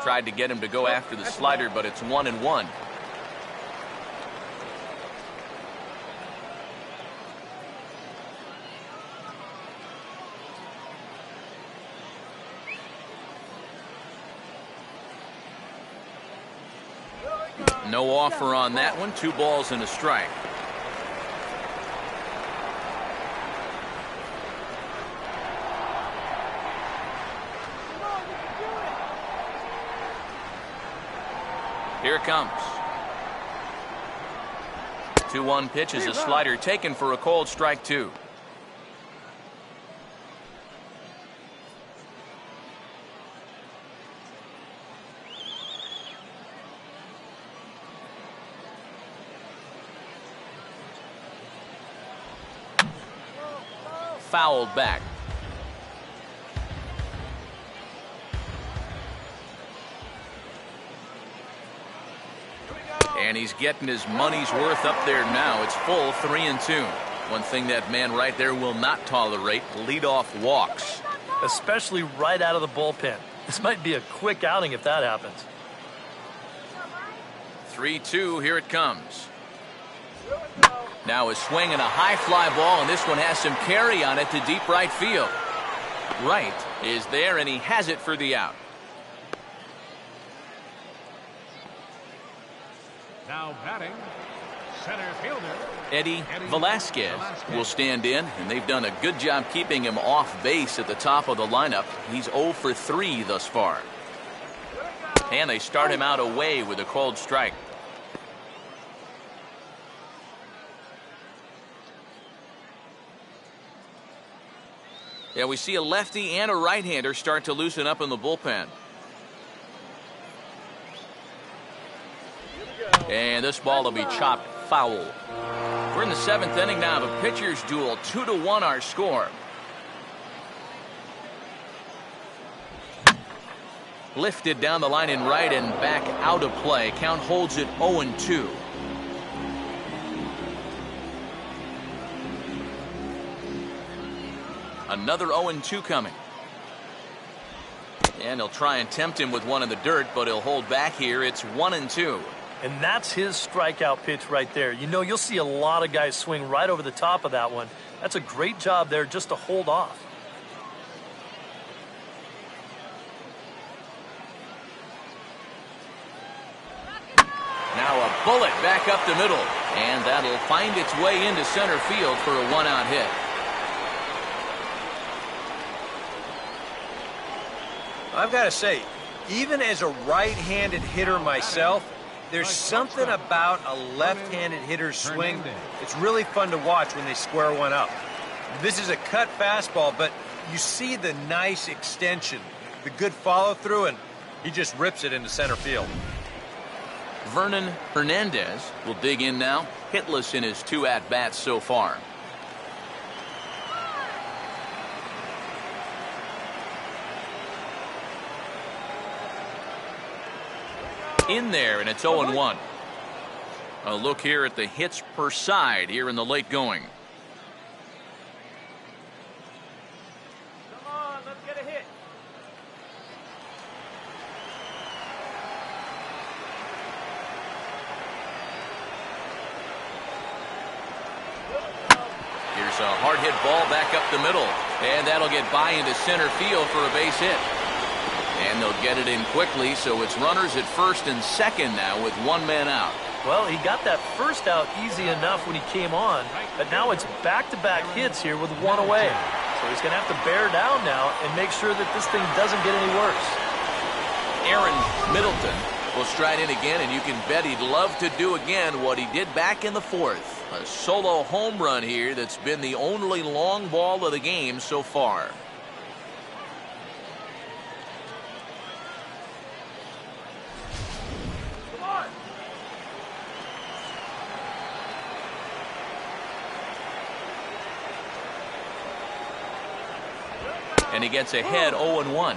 Tried to get him to go after the slider, but it's 1-1. No offer on that one. 2 balls and a strike. Here it comes. 2-1 pitch is a slider taken for a called strike 2. Fouled back. And he's getting his money's worth up there now. It's full 3-2. One thing that man right there will not tolerate: leadoff walks. Especially right out of the bullpen. This might be a quick outing if that happens. 3-2, here it comes. Now a swing and a high fly ball, and this one has some carry on it to deep right field. Right is there, and he has it for the out. Now batting, center fielder Eddie Velasquez will stand in, and they've done a good job keeping him off base at the top of the lineup. He's 0 for 3 thus far. And they start him out away with a called strike. Yeah, we see a lefty and a right-hander start to loosen up in the bullpen. And this ball will be chopped foul. We're in the 7th inning now of a pitcher's duel. 2-1 our score. Lifted down the line in right and back out of play. Count holds it 0-2. Another 0-2 coming. And he'll try and tempt him with one in the dirt, but he'll hold back here. It's 1-2. And that's his strikeout pitch right there. You know, you'll see a lot of guys swing right over the top of that one. That's a great job there just to hold off. Now a bullet back up the middle, and that'll find its way into center field for a 1-out hit. I've got to say, even as a right-handed hitter myself, there's something about a left-handed hitter's swing. It's really fun to watch when they square one up. This is a cut fastball, but you see the nice extension, the good follow-through, and He just rips it into center field. Vernon Hernandez will dig in now, hitless in his 2 at-bats so far. In there, and it's 0-1. A look here at the hits per side here in the late going. Come on, let's get a hit. Here's a hard hit ball back up the middle, and that'll get by into center field for a base hit. And they'll get it in quickly, so it's runners at first and second now with 1 man out. Well, he got that first out easy enough when he came on, but now it's back-to-back hits here with 1 away. So he's going to have to bear down now and make sure that this thing doesn't get any worse. Aaron Middleton will stride in again, and you can bet he'd love to do again what he did back in the 4th. A solo home run here that's been the only long ball of the game so far. And he gets ahead 0-1.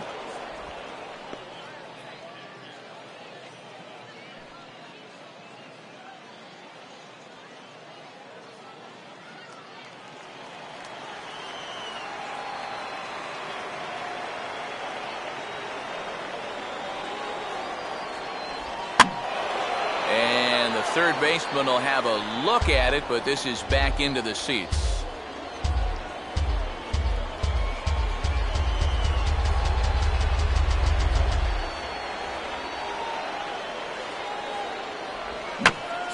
And the third baseman will have a look at it, but this is back into the seats.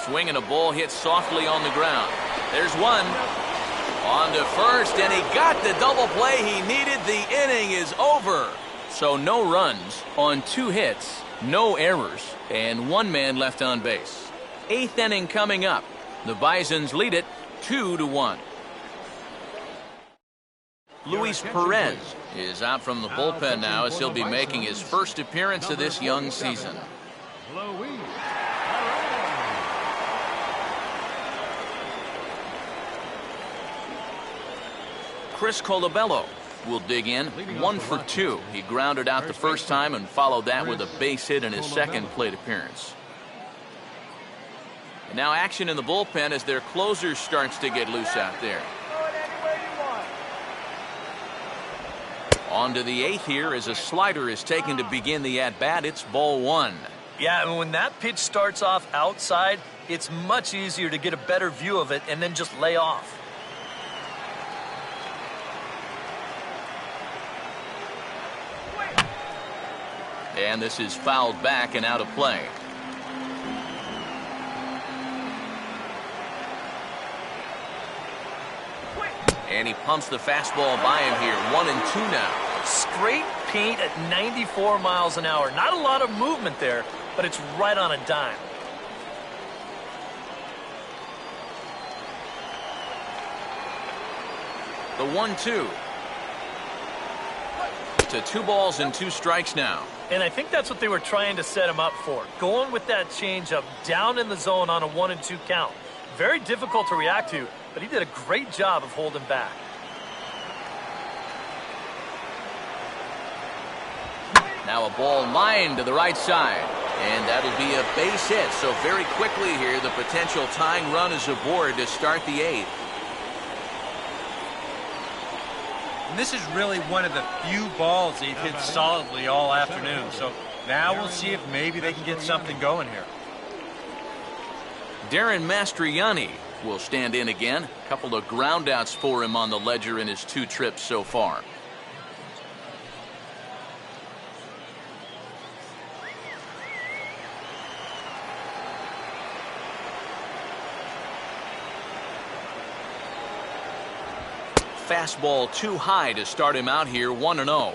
Swing and a ball hit softly on the ground. There's one. On to first, and he got the double play he needed. The inning is over. So no runs on 2 hits, no errors, and 1 man left on base. 8th inning coming up. The Bisons lead it 2-1. Luis Perez is out from the bullpen now as he'll be making his first appearance of this young season. Chris Colabello will dig in, 1 for 2. He grounded out the first time and followed that with a base hit in his second plate appearance. And now action in the bullpen as their closer starts to get loose out there. On to the 8th here as a slider is taken to begin the at-bat. It's ball 1. Yeah, and when that pitch starts off outside, it's much easier to get a better view of it and then just lay off. And this is fouled back and out of play. And he pumps the fastball by him here. 1-2 now. Straight paint at 94 miles an hour. Not a lot of movement there, but it's right on a dime. The 1-2. To 2 balls and 2 strikes now. And I think that's what they were trying to set him up for. Going with that changeup down in the zone on a 1-2 count. Very difficult to react to, but he did a great job of holding back. Now a ball lined to the right side. And that'll be a base hit. So very quickly here, the potential tying run is aboard to start the 8th. And this is really one of the few balls they've hit solidly all afternoon. So now we'll see if maybe they can get something going here. Darren Mastriani will stand in again. A couple of groundouts for him on the ledger in his 2 trips so far. Fastball too high to start him out here, 1-0.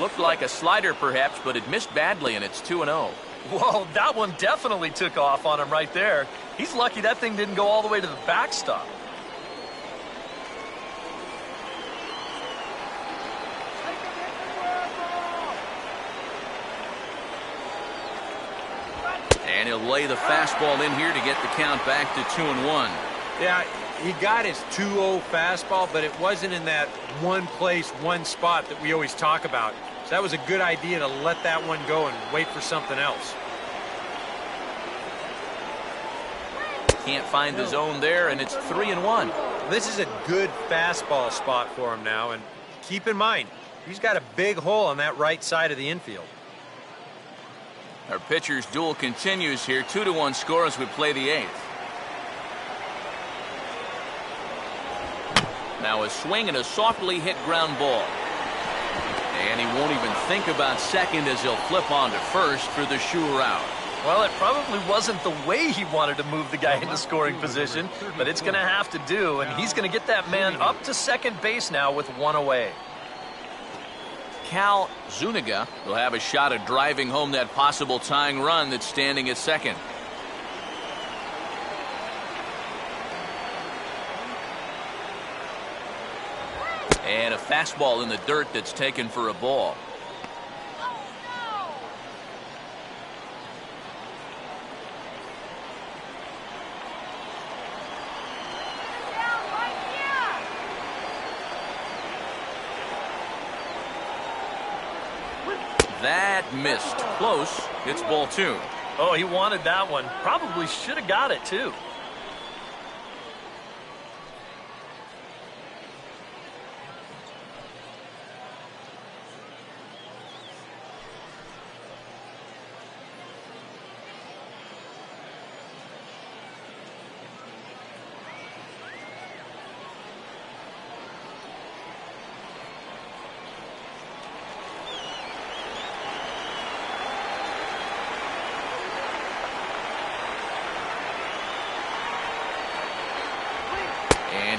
Looked like a slider perhaps, but it missed badly, and it's 2-0. Whoa, that one definitely took off on him right there. He's lucky that thing didn't go all the way to the backstop. And he'll lay the fastball in here to get the count back to 2-1. Yeah, he got his 2-0 fastball, but it wasn't in that one place, one spot that we always talk about. So that was a good idea to let that one go and wait for something else. Can't find the zone there, and it's 3-1. This is a good fastball spot for him now, and keep in mind, he's got a big hole on that right side of the infield. Our pitcher's duel continues here. 2-1 score as we play the 8th. Now a swing and a softly hit ground ball. And he won't even think about second as he'll flip on to first for the sure out. Well, it probably wasn't the way he wanted to move the guy into scoring position, but it's going to have to do, and he's going to get that man up to second base now with one away. Cal Zuniga will have a shot at driving home that possible tying run that's standing at second. And a fastball in the dirt that's taken for a ball. That missed. Close. It's ball 2. Oh, he wanted that one. Probably should have got it, too.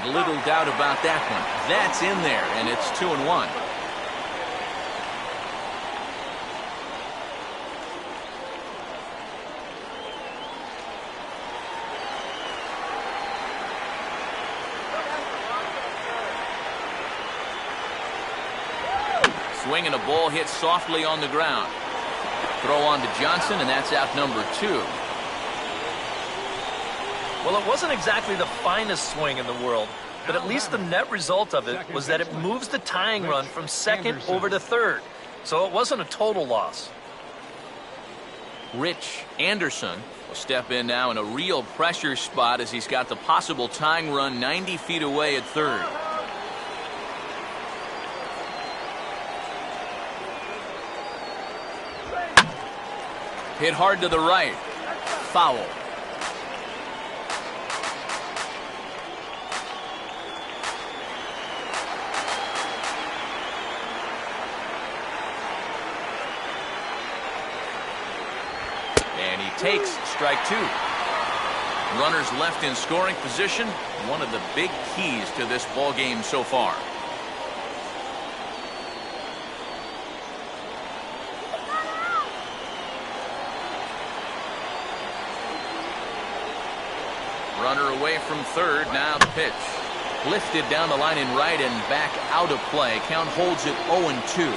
Little doubt about that one. That's in there, and it's 2-1. Swing and a ball hit softly on the ground. Throw on to Johnson, and that's out number 2. Well, it wasn't exactly the finest swing in the world, but at least the net result of it was that it moves the tying run from second over to third. So it wasn't a total loss. Rich Anderson will step in now in a real pressure spot as he's got the possible tying run 90 feet away at third. Hit hard to the right. Foul. Takes strike 2. Runners left in scoring position, one of the big keys to this ball game so far. Runner away from third, now the pitch. Lifted down the line in right and back out of play. Count holds it 0-2.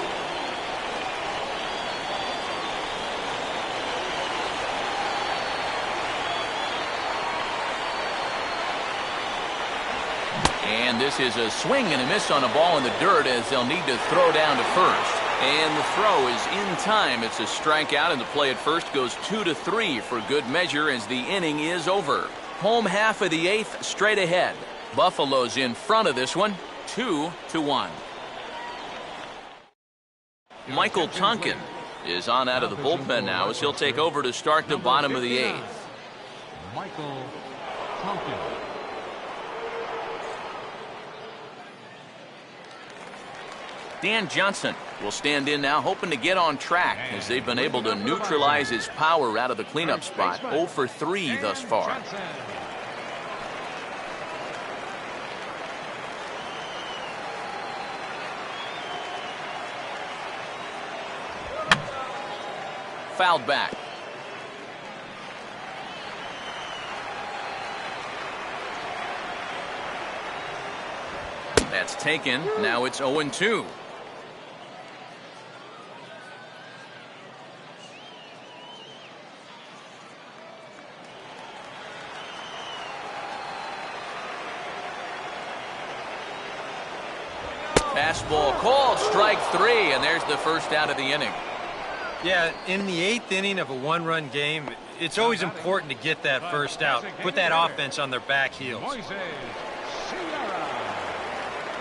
And this is a swing and a miss on a ball in the dirt as they'll need to throw down to first. And the throw is in time. It's a strikeout, and the play at first goes 2-3 for good measure as the inning is over. Home half of the 8th straight ahead. Buffalo's in front of this one, 2-1. Michael Tonkin is on out of the bullpen now as he'll take over to start the bottom of the 8th. Michael Tonkin. Dan Johnson will stand in now, hoping to get on track as they've been able to neutralize his power out of the cleanup spot. 0 for 3 thus far. fouled back. That's taken. Now it's 0-2. Fastball called, strike 3, and there's the first out of the inning. Yeah, in the 8th inning of a one-run game, it's always important to get that first out. Put that offense on their back heels.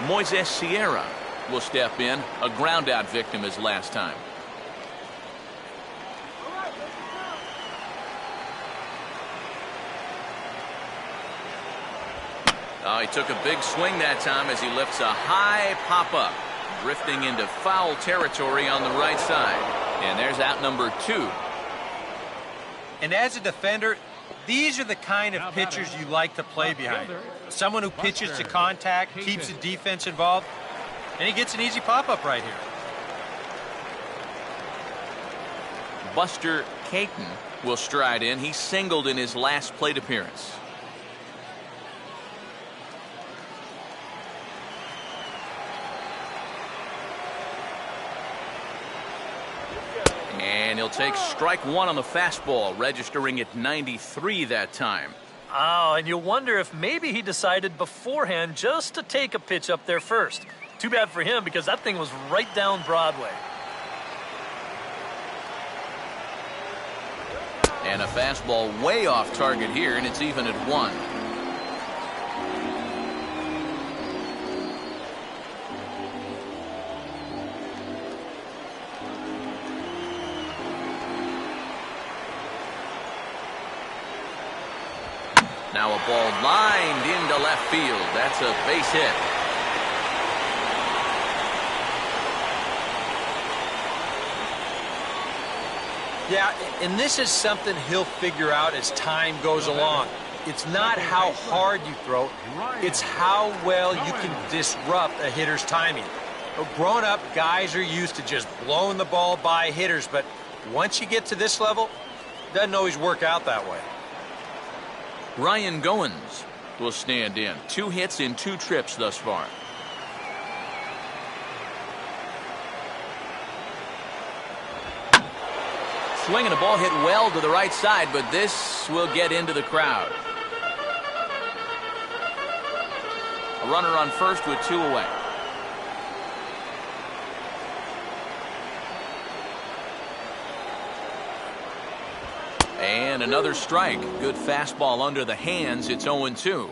Moises Sierra will step in, a ground-out victim as last time. Oh, he took a big swing that time as he lifts a high pop-up, drifting into foul territory on the right side. And there's out number 2. And as a defender, these are the kind of pitchers you like to play behind. Someone who pitches to contact, keeps the defense involved, and he gets an easy pop-up right here. Buster Caton will stride in. He singled in his last plate appearance. And he'll take strike 1 on the fastball, registering at 93 that time. Oh, and you wonder if maybe he decided beforehand just to take a pitch up there first. Too bad for him because that thing was right down Broadway. And a fastball way off target here, and it's even at 1. Now a ball lined into left field. That's a base hit. Yeah, and this is something he'll figure out as time goes along. It's not how hard you throw, it's how well you can disrupt a hitter's timing. Growing up, guys are used to just blowing the ball by hitters, but once you get to this level, it doesn't always work out that way. Ryan Goins will stand in. 2 hits in 2 trips thus far. Swinging a ball hit well to the right side, but this will get into the crowd. A runner on first with 2 away. And another strike. Good fastball under the hands. It's 0-2.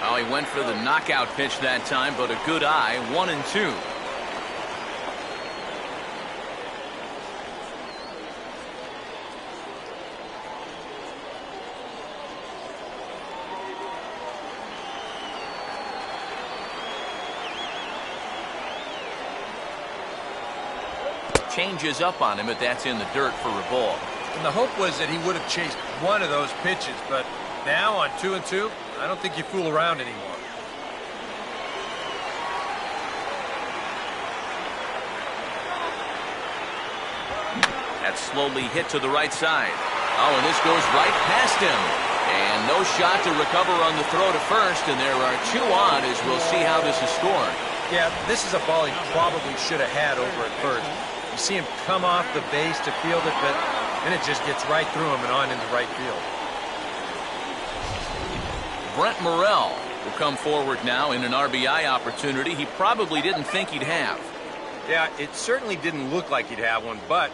Oh, he went for the knockout pitch that time, but a good eye. 1-2. Changes up on him, but that's in the dirt for a ball. And the hope was that he would have chased one of those pitches, but now on 2-2, I don't think you fool around anymore. That's slowly hit to the right side. Oh, and this goes right past him. And no shot to recover on the throw to first, and there are 2 on as we'll see how this is scored. Yeah, this is a ball he probably should have had over at first. You see him come off the base to field it, but then it just gets right through him and on into right field. Brent Morrell will come forward now in an RBI opportunity he probably didn't think he'd have. Yeah, it certainly didn't look like he'd have one, but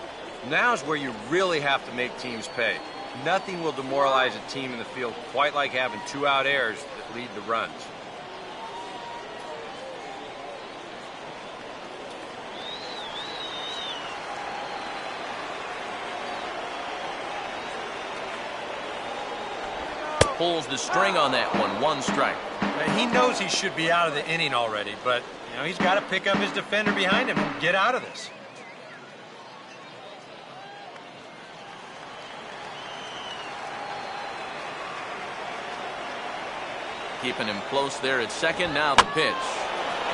now's where you really have to make teams pay. Nothing will demoralize a team in the field quite like having 2 out errors that lead to runs. Pulls the string on that one. 1 strike. He knows he should be out of the inning already, but he's got to pick up his defender behind him and get out of this. Keeping him close there at second. Now the pitch.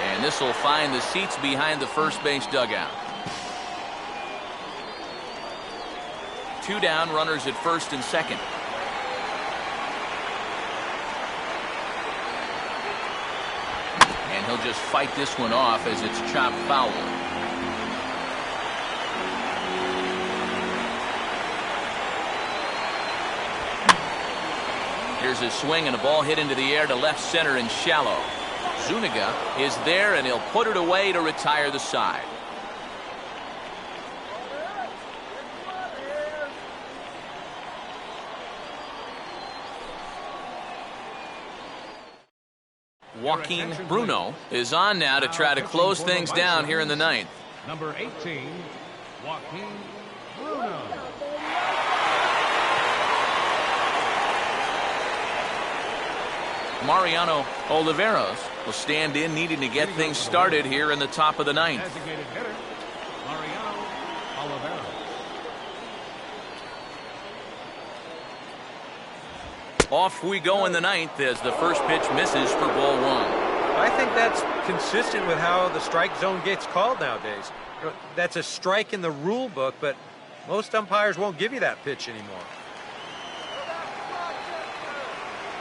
And this will find the seats behind the first base dugout. 2 down, runners at first and second. And he'll just fight this one off as it's chopped foul. Here's a swing and a ball hit into the air to left center and shallow. Zuniga is there and he'll put it away to retire the side. Joaquin Bruno is on now to try to close things down here in the ninth. Number 18, Joaquin Bruno. Mariano Oliveros will stand in, needing to get things started here in the top of the ninth. Designated hitter, Mariano Oliveira. Off we go in the ninth as the first pitch misses for ball 1. I think that's consistent with how the strike zone gets called nowadays. That's a strike in the rule book, but most umpires won't give you that pitch anymore.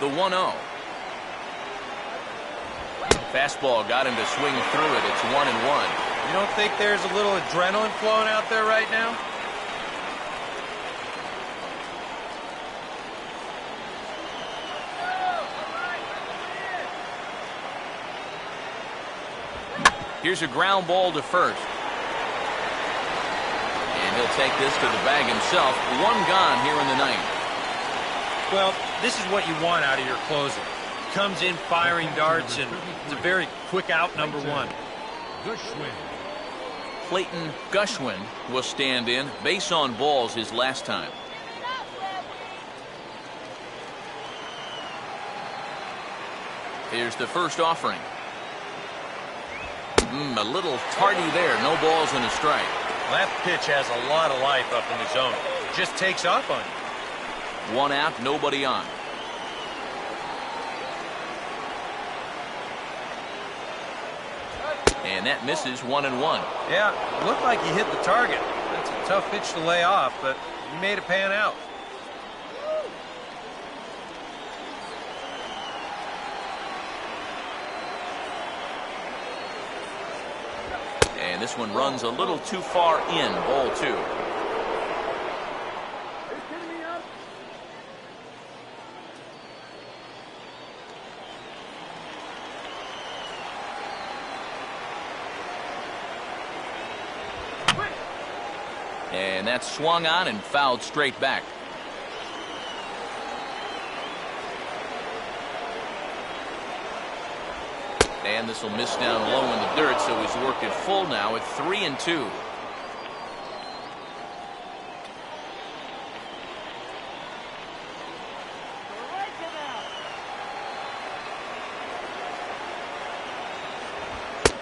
The 1-0. Fastball got him to swing through it. It's 1-1. You don't think there's a little adrenaline flowing out there right now? Here's a ground ball to first. And he'll take this to the bag himself. 1 gone here in the ninth. Well, this is what you want out of your closer. Comes in firing darts, and it's a very quick out, number 1. Gushwin. Clayton Gushwin will stand in. Base on balls his last time. Here's the first offering. A little tardy there. No balls and a strike. That pitch has a lot of life up in the zone. It just takes off on you. 1 out, nobody on. And that misses 1-1. Yeah, it looked like he hit the target. That's a tough pitch to lay off, but he made it pan out. And this one runs a little too far in, ball 2. And that's swung on and fouled straight back. And this will miss down low in the dirt, so he's worked it full now at 3-2.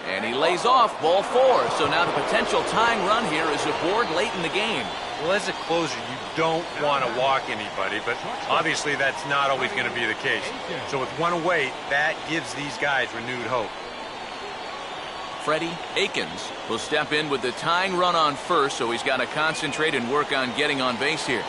And he lays off, ball 4. So now the potential tying run here is aboard late in the game. Well, as a closer, you don't want to walk anybody, but obviously that's not always going to be the case. So with 1 away, that gives these guys renewed hope. Freddie Akins will step in with the tying run on first, so he's got to concentrate and work on getting on base here.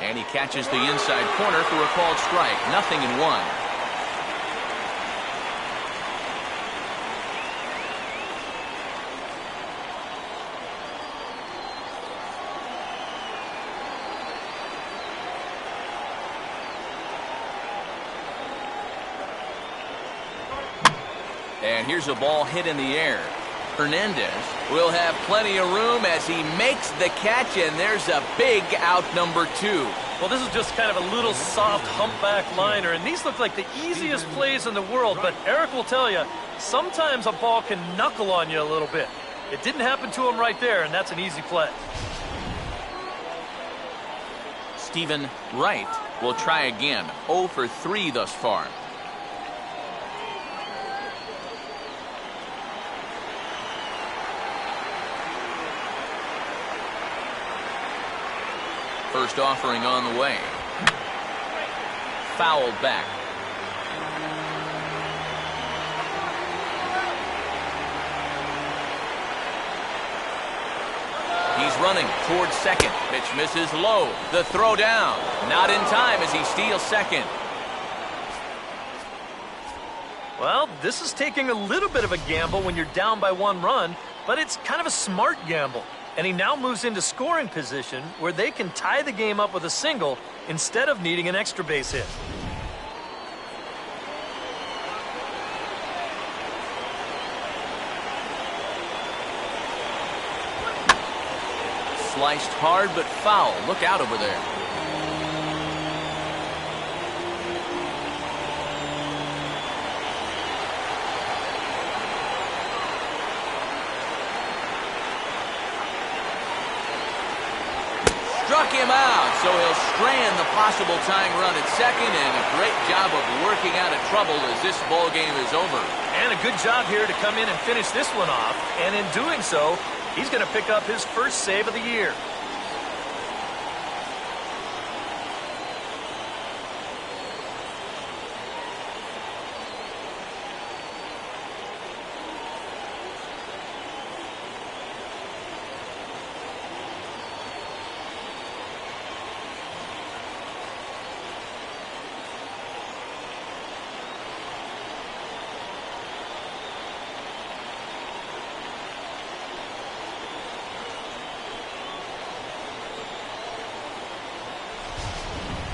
And he catches the inside corner for a called strike. 0-1. And here's a ball hit in the air. Hernandez will have plenty of room as he makes the catch, and there's a big out, number 2. Well, this is just kind of a little soft humpback liner, and these look like the easiest plays in the world, but Eric will tell you, sometimes a ball can knuckle on you a little bit. It didn't happen to him right there, and that's an easy play. Stephen Wright will try again. 0 for 3 thus far. First offering on the way. Fouled back. He's running towards second. Pitch misses low. The throw down. Not in time as he steals second. Well, this is taking a little bit of a gamble when you're down by 1 run, but it's kind of a smart gamble. And he now moves into scoring position where they can tie the game up with a single instead of needing an extra base hit. Sliced hard but foul. Look out over there. Struck him out, so he'll strand the possible tying run at second, and a great job of working out of trouble as this ball game is over. And a good job here to come in and finish this one off, and in doing so, he's going to pick up his first save of the year.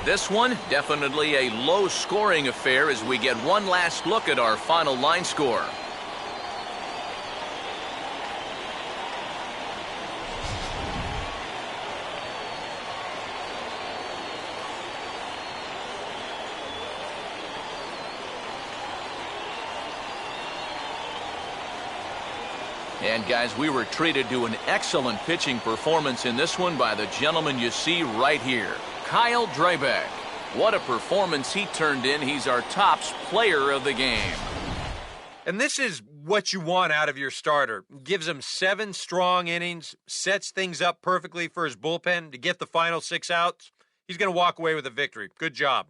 This one, definitely a low-scoring affair as we get one last look at our final line score. And guys, we were treated to an excellent pitching performance in this one by the gentleman you see right here, Kyle Drabek. What a performance he turned in. He's our tops player of the game. And this is what you want out of your starter. Gives him 7 strong innings, sets things up perfectly for his bullpen to get the final 6 outs. He's going to walk away with a victory. Good job.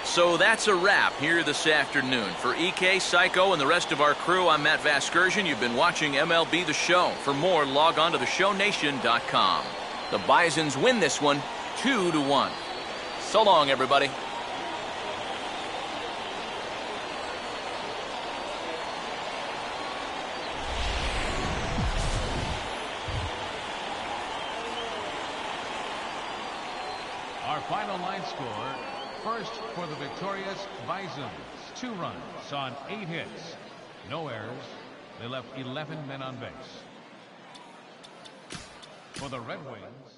So that's a wrap here this afternoon. For EK, Psycho, and the rest of our crew, I'm Matt Vasgersian. You've been watching MLB The Show. For more, log on to theshownation.com. The Bisons win this one 2-1. So long, everybody. Our final line score. First for the victorious Bisons, 2 runs on 8 hits. No errors. They left 11 men on base. For the Red Wings,